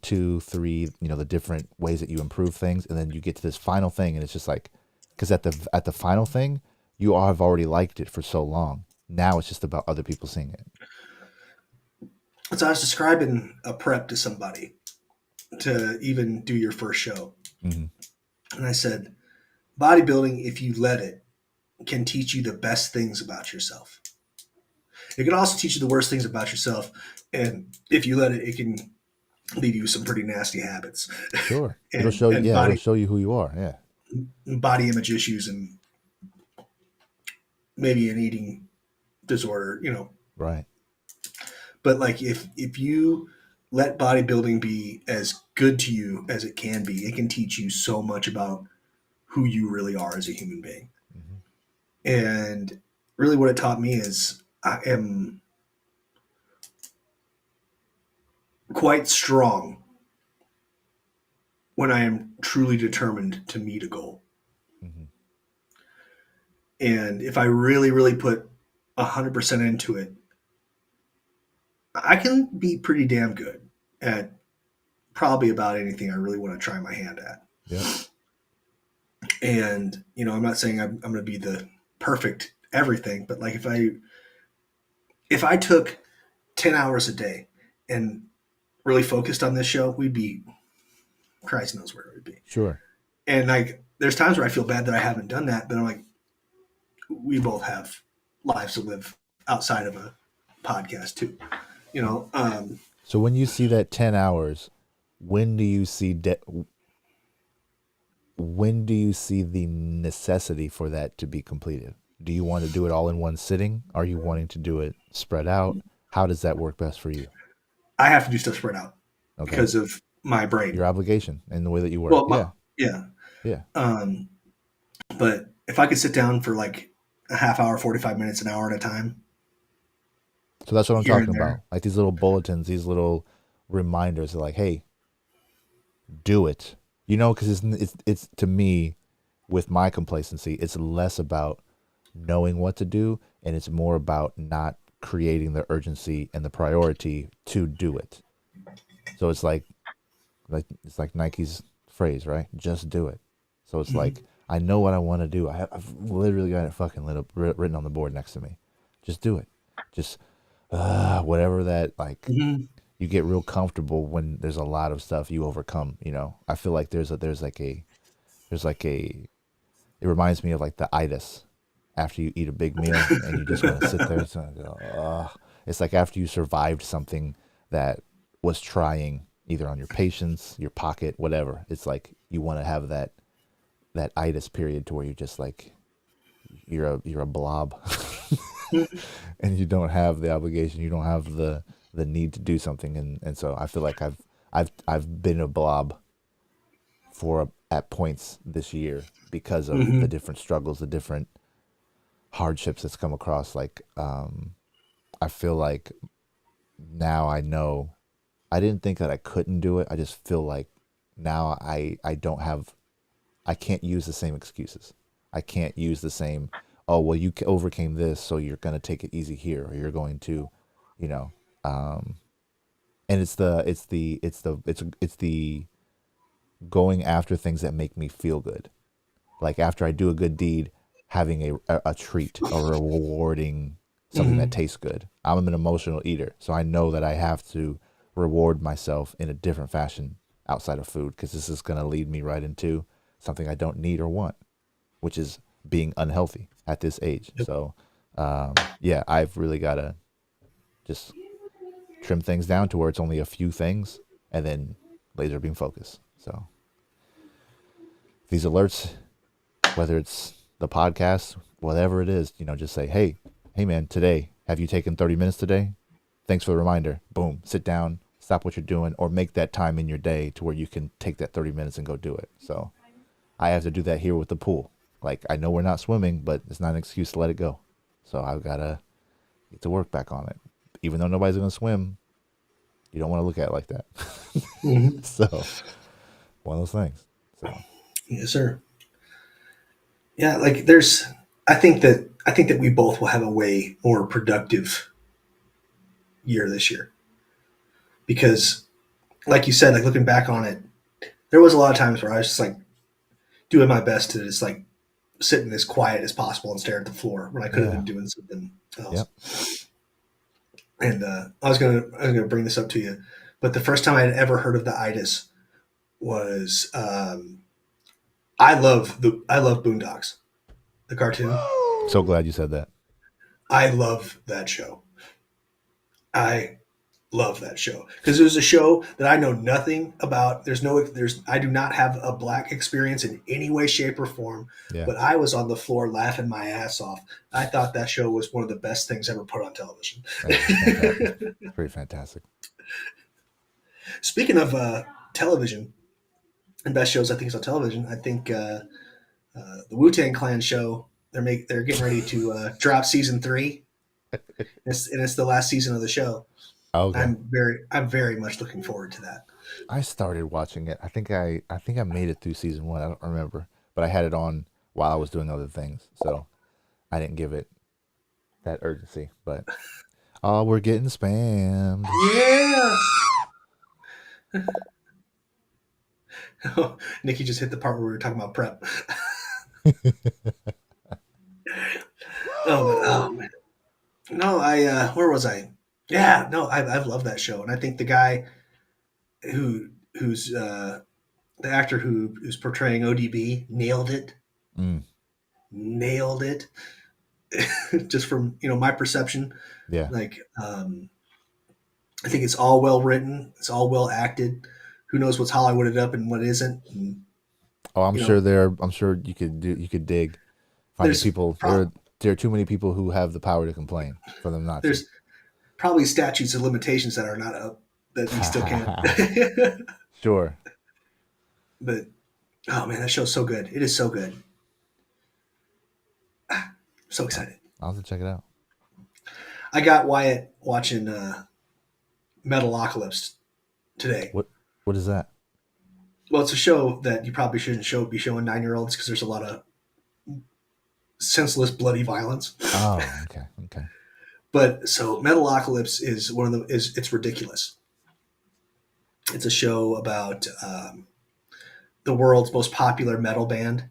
2, 3, the different ways that you improve things, and then you get to this final thing, and it's just like, because at the final thing, you all have already liked it for so long. Now it's just about other people seeing it. so I was describing a prep to somebody to even do your first show. Mm-hmm. And I said, bodybuilding, if you let it, can teach you the best things about yourself. It can also teach you the worst things about yourself. And if you let it, it can leave you some pretty nasty habits. Sure, it'll and show you. and Yeah, it'll show you who you are. Yeah, body image issues and maybe an eating disorder, right. But like if you let bodybuilding be as good to you as it can be, it can teach you so much about who you really are as a human being. Mm-hmm. And really what it taught me is I am quite strong when I am truly determined to meet a goal. Mm-hmm. And if I really, really put 100% into it, I can be pretty damn good at probably about anything I really want to try my hand at. Yeah. And, I'm not saying I'm going to be the perfect everything, but like if I took 10 hours a day and really focused on this show, we'd be, Christ knows where we'd be. Sure. And like, there's times where I feel bad that I haven't done that, but I'm like, we both have lives to live outside of a podcast too, So when you see that 10 hours, when do you see when do you see the necessity for that to be completed? Do you want to do it all in one sitting? Are you wanting to do it spread out? How does that work best for you? I have to do stuff spread out because of my brain. Your obligation and the way that you work. Well, yeah. But if I could sit down for like a half hour, 45 minutes, an hour at a time. So that's what I'm here and talking there. about. Like these little bulletins, these little reminders are like, hey, do it. Because it's to me, with my complacency, it's less about knowing what to do, and it's more about not creating the urgency and the priority to do it. So it's like Nike's phrase, right? Just do it. So it's like, I know what I want to do. I've literally got it fucking written on the board next to me. Just do it. Just whatever that like. Mm-hmm. You get real comfortable when there's a lot of stuff you overcome. I feel like it reminds me of like the itis after you eat a big meal and you just want to sit there and go, ugh. It's like after you survived something that was trying either on your patience, your pocket, whatever. It's like you want to have that itis period to where you're just like, you're a blob, and you don't have the obligation, you don't have the need to do something, and so I feel like I've been a blob for at points this year because of the different struggles, the different hardships that's come across. Like I feel like now I know I didn't think that I couldn't do it. I just feel like now I don't have, I can't use the same excuses. I can't use the same, oh well, you overcame this, so you're gonna take it easy here, or you're going to, you know, and it's the going after things that make me feel good. Like after I do a good deed, having a treat or a rewarding something that tastes good. I'm an emotional eater, so I know that I have to reward myself in a different fashion outside of food, because this is going to lead me right into something I don't need or want, which is being unhealthy at this age. So, yeah, I've really got to just trim things down to where it's only a few things and then laser beam focus. So these alerts, whether it's the podcast, whatever it is, just say, hey man, today, have you taken 30 minutes today? Thanks for the reminder. Boom, sit down, stop what you're doing, or make that time in your day to where you can take that 30 minutes and go do it. So I have to do that here with the pool. Like, I know we're not swimming, but it's not an excuse to let it go. So I've got to get to work back on it. Even though nobody's going to swim, you don't want to look at it like that. So one of those things. So Yes, sir. Yeah, like I think that we both will have a way more productive year this year, because, like you said, like looking back on it, there was a lot of times where I was just like doing my best to just like sitting as quiet as possible and stare at the floor when I could have been doing something else. Yep. And I was gonna bring this up to you, but the first time I had ever heard of the itis was I love Boondocks, the cartoon. So glad you said that. I love that show. I love that show because it was a show that I know nothing about. I do not have a black experience in any way, shape, or form. Yeah. But I was on the floor laughing my ass off. I thought that show was one of the best things ever put on television. Pretty fantastic. Speaking of television and best shows, I think it's on television. I think the Wu-Tang Clan show. They're getting ready to drop season 3. It's the last season of the show. Okay. I'm very much looking forward to that. I started watching it. I think I made it through season 1. I don't remember, but I had it on while I was doing other things, so I didn't give it that urgency. But oh, we're getting spammed. Yeah. Nikki just hit the part where we were talking about prep. Oh man. No, where was I? Yeah, no, I've loved that show, and I think the guy who's the actor who's portraying ODB nailed it. Nailed it. Just from my perception. Yeah. Like I think it's all well written. It's all well acted. Who knows what's Hollywooded up and what isn't? And, I'm sure you could dig. Finding people. There are too many people who have the power to complain for them not to. There's probably statutes of limitations that are not up that we still can't. Sure. But oh man, that show's so good. It is so good. So excited. I'll have to check it out. I got Wyatt watching Metalocalypse today. What is that? Well, it's a show that you probably shouldn't be showing 9-year-olds because there's a lot of senseless, bloody violence. Oh, okay. But so Metalocalypse is it's ridiculous. It's a show about the world's most popular metal band.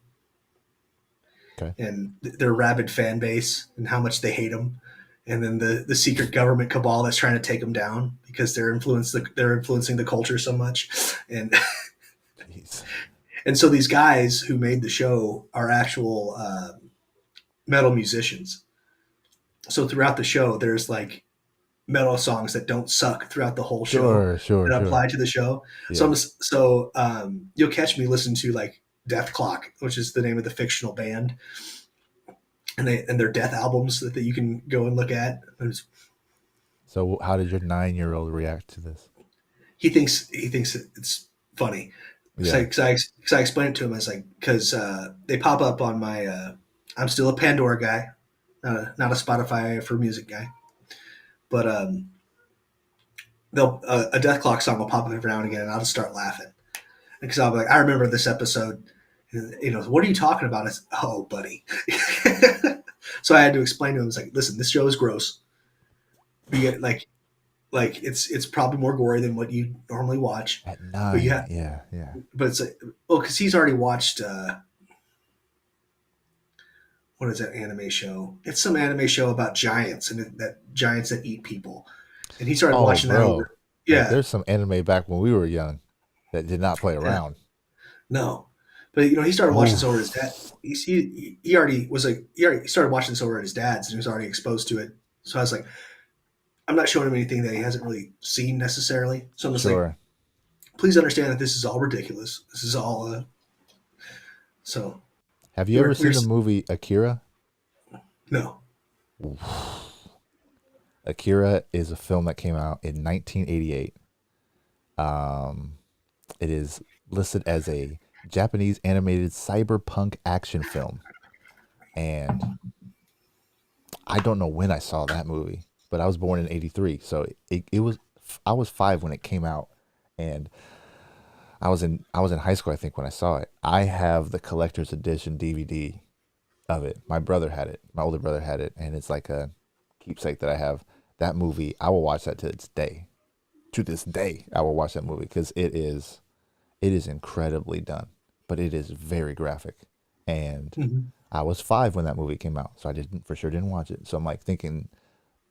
Okay. And their rabid fan base and how much they hate them. And then the secret government cabal that's trying to take them down because they're influencing the culture so much. And Jeez. And so these guys who made the show are actual metal musicians. So throughout the show, there's like metal songs that don't suck throughout the whole show that apply to the show. Yeah. So you'll catch me listen to like Death Clock, which is the name of the fictional band. and their death albums that you can go and look at. So how did your 9-year-old react to this? He thinks it's funny. Yeah. Cause I explained it to him as like because they pop up on my. I'm still a Pandora guy, not a Spotify for music guy, but they'll a Death Clock song will pop up every now and again, and I'll just start laughing because I'll be like, I remember this episode. You know, what are you talking about? It's oh, buddy. So I had to explain to him, it's like, listen, this show is gross. But yet, like it's probably more gory than what you normally watch. At But 9. yeah, Yeah, yeah. but it's like, well, because he's already watched what is that anime show? It's some anime show about giants and that giants that eat people, and he started Oh, watching that bro. over. Like Yeah, there's some anime back when we were young that did not play yeah, around. no, but he started watching this over his dad. Oof. He already was like he already started watching this over at his dad's, and he was already exposed to it. So I was like, I'm not showing him anything that he hasn't really seen necessarily. So I'm just like, Sure. please understand that this is all ridiculous. This is all so Have you ever we're seen the movie Akira? no. Akira is a film that came out in 1988. It is listed as a Japanese animated cyberpunk action film. And I don't know when I saw that movie, but I was born in 83. So it was, I was 5 when it came out. And I was in high school, I think, when I saw it. I have the collector's edition DVD of it. My brother had it. My older brother had it, and it's like a keepsake that I have. That movie, I will watch that to its day. To this day, I will watch that movie because it is incredibly done, but it is very graphic. And Mhm. I was 5 when that movie came out, so I didn't for sure didn't watch it. So I'm like thinking,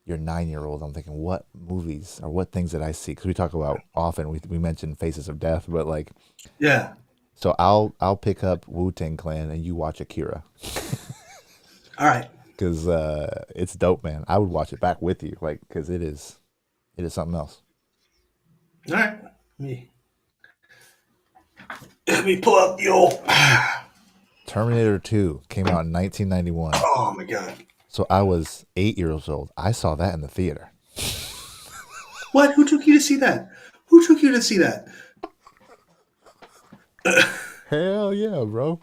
you're 9-year-old. I'm thinking, what movies or what things did I see? Because we talk about often we mention Faces of Death, but like, Yeah. so I'll pick up Wu Tang Clan and you watch Akira All right. because it's dope, man. I would watch it back with you, like, because it is something else. All right. Let me pull up the old. Terminator 2 came out in 1991. Oh my god. So I was 8 years old. I saw that in the theater. What? Who took you to see that? Who took you to see that? Hell yeah, bro.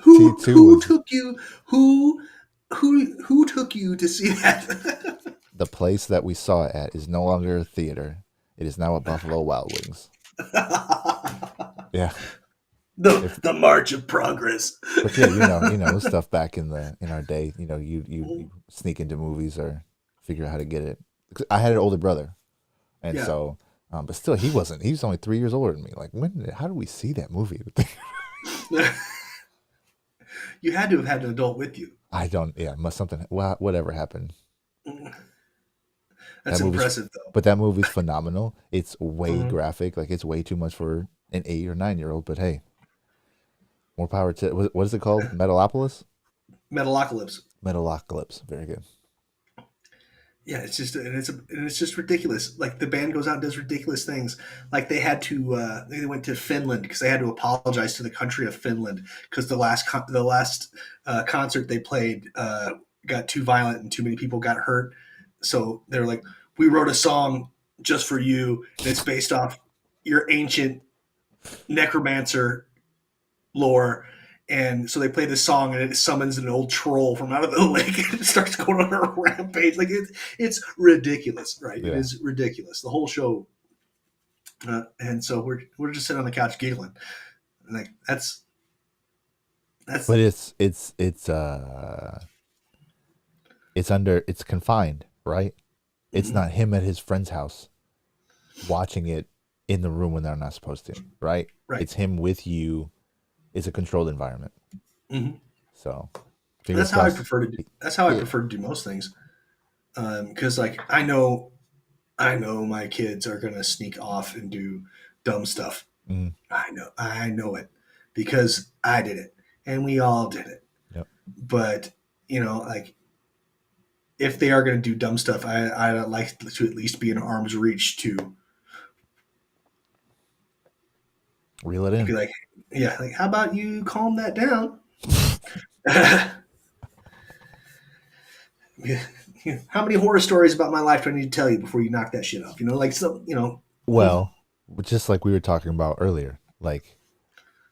Who T2 who was took you? Who took you to see that? the place that we saw it at is no longer a theater. It is now a Buffalo Wild Wings. Yeah. the March of Progress. But yeah, you know stuff back in our day. You sneak into movies or figure out how to get it. 'Cause I had an older brother, and Yeah. so, but still, he wasn't. He was only 3 years older than me. Like, how did we see that movie? You had to have had an adult with you. I don't. Yeah, must something. Well, whatever happened. That's That movie's, impressive, though. but that movie's phenomenal. It's way Mhm. graphic. Like it's way too much for an 8 or 9-year-old. But hey, more power to. What is it called? Metalopolis. Metalocalypse. Metalocalypse. Very good. Yeah, it's just ridiculous. Like the band goes out and does ridiculous things. Like they went to Finland because they had to apologize to the country of Finland because the last concert they played got too violent and too many people got hurt. So they're like, we wrote a song just for you, and it's based off your ancient necromancer lore. And so they play this song, and it summons an old troll from out of the lake, and it starts going on a rampage. Like it's ridiculous, right? It Yeah. is ridiculous. The whole show, and so we're just sitting on the couch giggling, and like that's But it's confined, right? It's not him at his friend's house watching it in the room when they're not supposed to, right? right. It's him with you. It's a controlled environment. Mhm. So That's fingers how I crossed. prefer to do. That's how I Yeah. prefer to do most things, because like I know my kids are gonna sneak off and do dumb stuff. Mm, I know it because I did it and we all did it. yep. But like if they are going to do dumb stuff, I like to at least be in arm's reach to Reel it be in. like, yeah, like how about you calm that down? How many horror stories about my life do I need to tell you before you knock that shit off? Like some, Well, just like we were talking about earlier, like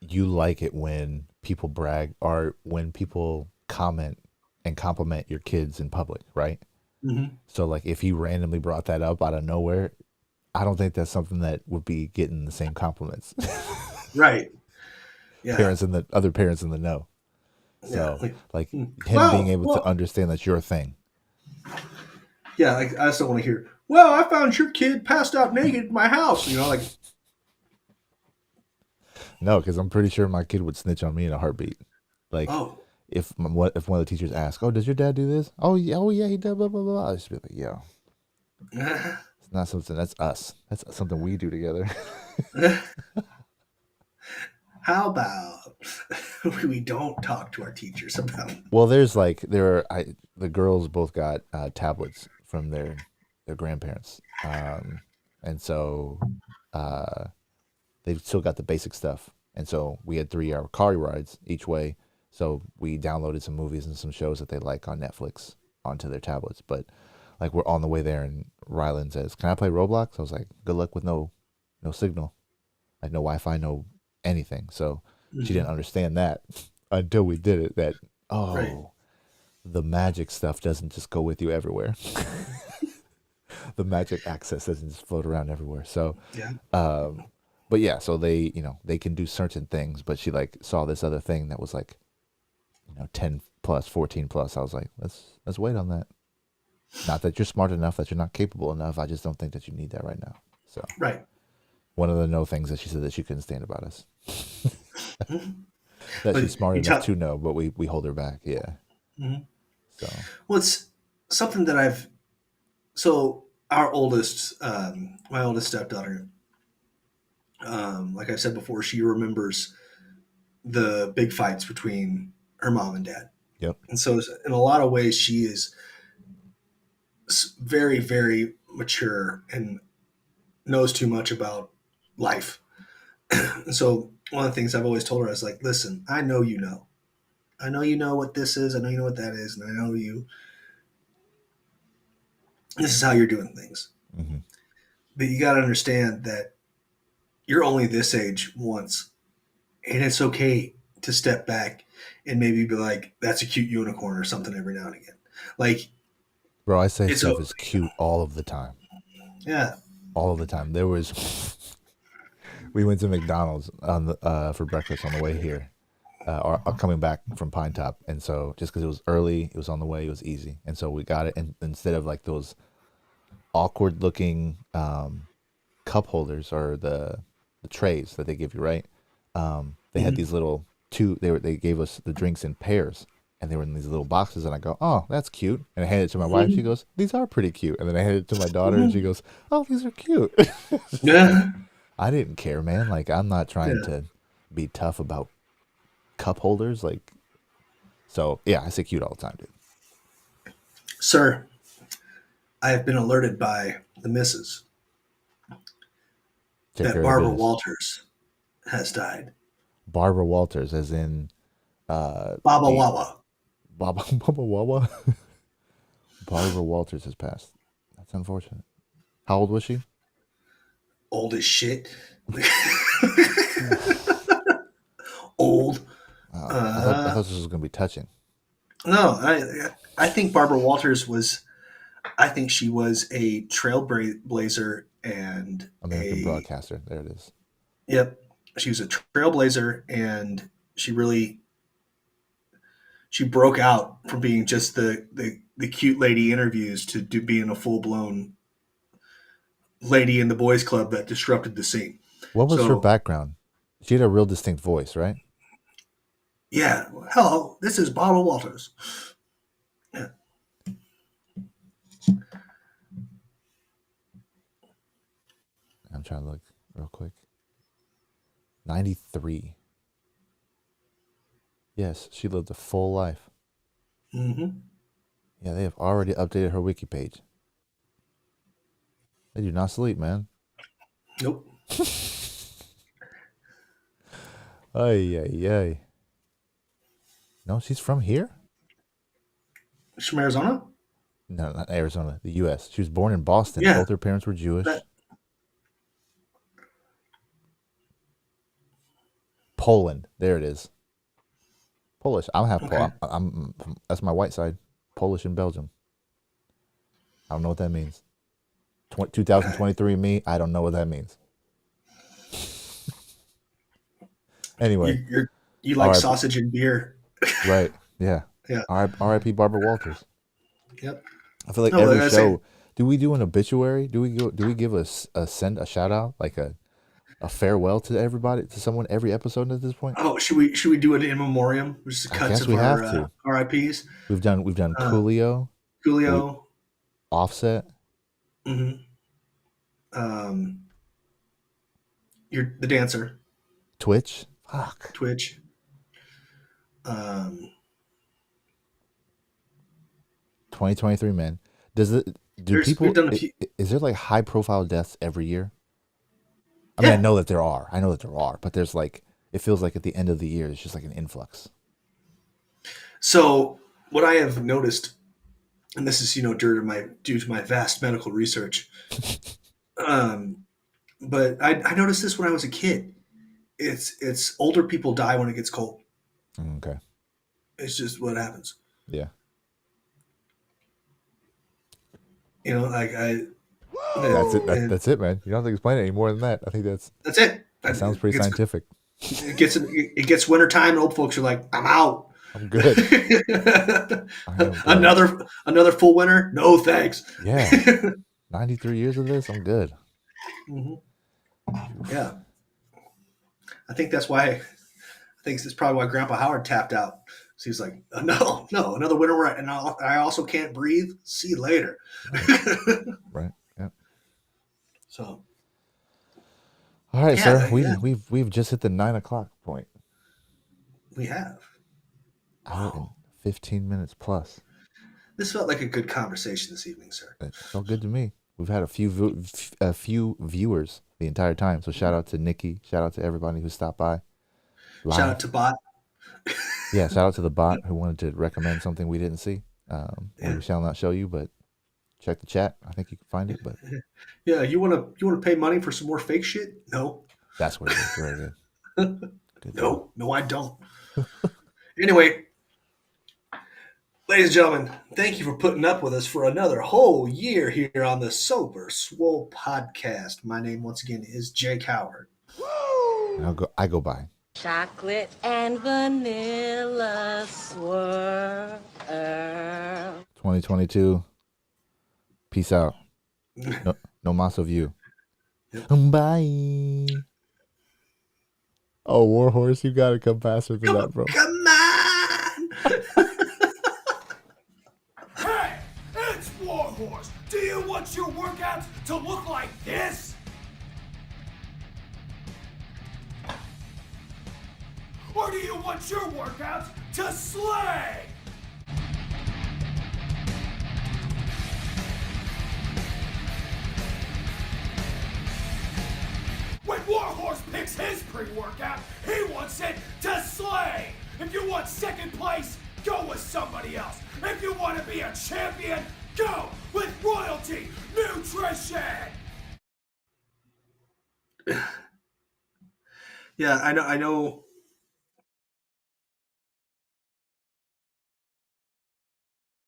you like it when people brag or when people comment and compliment your kids in public, right? Mhm. So like if he randomly brought that up out of nowhere, I don't think that's something that would be getting the same compliments. Right. Yeah. Parents and the other parents in the know. Yeah. So like him being Well, able to understand that's your thing. yeah. Like, I just don't want to hear. Well, I found your kid passed out naked in my house. Like, No, because I'm pretty sure my kid would snitch on me in a heartbeat. Like oh, if one of the teachers asks, "Oh, does your dad do this?" Oh yeah, he does. Blah blah blah. I just be like, "Yo, it's not something that's us. That's something we do together." how about we don't talk to our teachers about? Well, there's like the girls both got tablets from their grandparents, and so uh, they've still got the basic stuff. And so we had 3 hour car rides each way. So we downloaded some movies and some shows that they like on Netflix onto their tablets. But like we're on the way there, and Rylan says, "Can I play Roblox?" I was like, "Good luck with no signal, like no Wi-Fi, no anything." So she didn't understand that until we did it. That Right. oh, the magic stuff doesn't just go with you everywhere. The magic access doesn't just float around everywhere. So Yeah. but yeah, so they can do certain things, but she like saw this other thing that was like 10 plus 14 plus. I was like, let's wait on that. Not that you're smart enough, that you're not capable enough. I just don't think that you need that right now. So Right. one of the no things that she said that she couldn't stand about us. That But she's smart you enough tell. to know, but we hold her back. Yeah. Mhm. So Well, it's something that I've. So our oldest, my oldest stepdaughter, like I said before, she remembers the big fights between her mom and dad, yep. and so in a lot of ways, she is very, very mature and knows too much about life. And so one of the things I've always told her is like, listen, I know you know. I know you know what this is. I know you know what that is, and I know you. This is how you're doing things. Hmm. But you got to understand that you're only this age once, and it's okay to step back and maybe be like, "That's a cute unicorn" or something every now and again. Like Bro, I say it's a stuff is cute all of the time. yeah. All of the time. There was we went to McDonald's on the for breakfast on the way here, or coming back from Pine Top, and so just because it was early, it was on the way, it was easy, and so we got it, and instead of like those awkward looking cup holders or the trays that they give you, right? They had Mhm. these little they gave us the drinks in pairs. And they were in these little boxes, and I go, "Oh, that's cute." And I handed it to my wife. She goes, "These are pretty cute." And then I handed it to my daughter, and she goes, "Oh, these are cute." Yeah. I didn't care, man. Like I'm not trying Yeah. to be tough about cup holders. Like so, yeah, I say cute all the time, dude. Sir, I have been alerted by the missus Take that care of the Barbara business. Walters has died. Barbara Walters, as in Baba the Wawa. Baba Wawa. Barbara Walters has passed. That's unfortunate. How old was she? Old as shit. Old. I Uh, thought this was gonna be touching. no, I think Barbara Walters was. I think she was a trailblazer and American a broadcaster. There it is. yep. She was a trailblazer, and she broke out from being just the cute lady interviews to being a full blown lady in the boys club that disrupted the scene. What was her So background? She had a real distinct voice, right? yeah, hello, this is Barbara Walters. Yeah. I'm trying to look real quick. 93. Yes, she lived a full life. Mm-hmm. Yeah, they have already updated her wiki page. They do not sleep, man. Nope. Ay, ay, ay. No, she's from here? She's from Arizona. No, not Arizona, the U.S. She was born in Boston. Yeah. Both her parents were Jewish. That, Poland. There it is. Polish. I'm half okay. that's my white side. Polish and Belgium. I don't know what that means. 2023 me. I don't know what that means. Anyway, You like R.I.P. sausage and beer. Right. Yeah. Yeah. R.I.P. Barbara Walters. Yep. I feel like No, every like I show. say, Do we do an obituary? Do we give send a shout out, like a farewell to everybody, to someone every episode at this point? oh, should we do an in memoriam? Just I cuts guess of we our have to. RIPs. We've done Uh, Coolio, Julio. Offset, hmm Um, you're the dancer. Twitch. Fuck. Twitch. Um, 2023, man. Does it? Do we've people? done a few. Is there like high profile deaths every year? I mean, I Yeah. know that there are. I know that there are, but there's like, it feels like at the end of the year, it's just like an influx. So what I have noticed, and this is due to my vast medical research, um, but I noticed this when I was a kid. It's older people die when it gets cold. Okay. It's just what happens. Yeah. Like That's it. and That's it, man. You don't have to explain it any more than that. I think that's it. that sounds pretty scientific. It gets wintertime and old folks are like, I'm out. I'm good. I am good. Another full winter? No thanks. Yeah. 93 years of this, I'm good. Mhm. Yeah. I think that's why. I think that's probably why Grandpa Howard tapped out. So he's like, no, another winter, and I also can't breathe. See you later. Right. Yeah. So, All right, yeah, sir. yeah, We've just hit the 9 o'clock point. we have. Hour and 15 minutes plus. This felt like a good conversation this evening, sir. It felt good to me. We've had a few viewers the entire time. So shout out to Nikki. Shout out to everybody who stopped by. Live. Shout out to Bot. Yeah, shout out to the bot who wanted to recommend something we didn't see. Yeah. We shall not show you, but check the chat. I think you can find it. But Yeah, you wanna pay money for some more fake shit? No, that's what it is. Very good. Good job. no, I don't. Anyway, ladies and gentlemen, thank you for putting up with us for another whole year here on the Sober Swole podcast. My name once again is Jake Howard. I go by. Chocolate and vanilla swirl. 2022. Peace out. No mas of you. Yep. Bye. Oh, Warhorse, you gotta come faster than that, bro. Come on! Hey, it's Warhorse. Do you want your workouts to look like this? Or do you want your workouts to slay? When Warhorse picks his pre-workout, he wants it to slay. If you want second place, go with somebody else. If you want to be a champion, go with Royalty Nutrition. Yeah, I know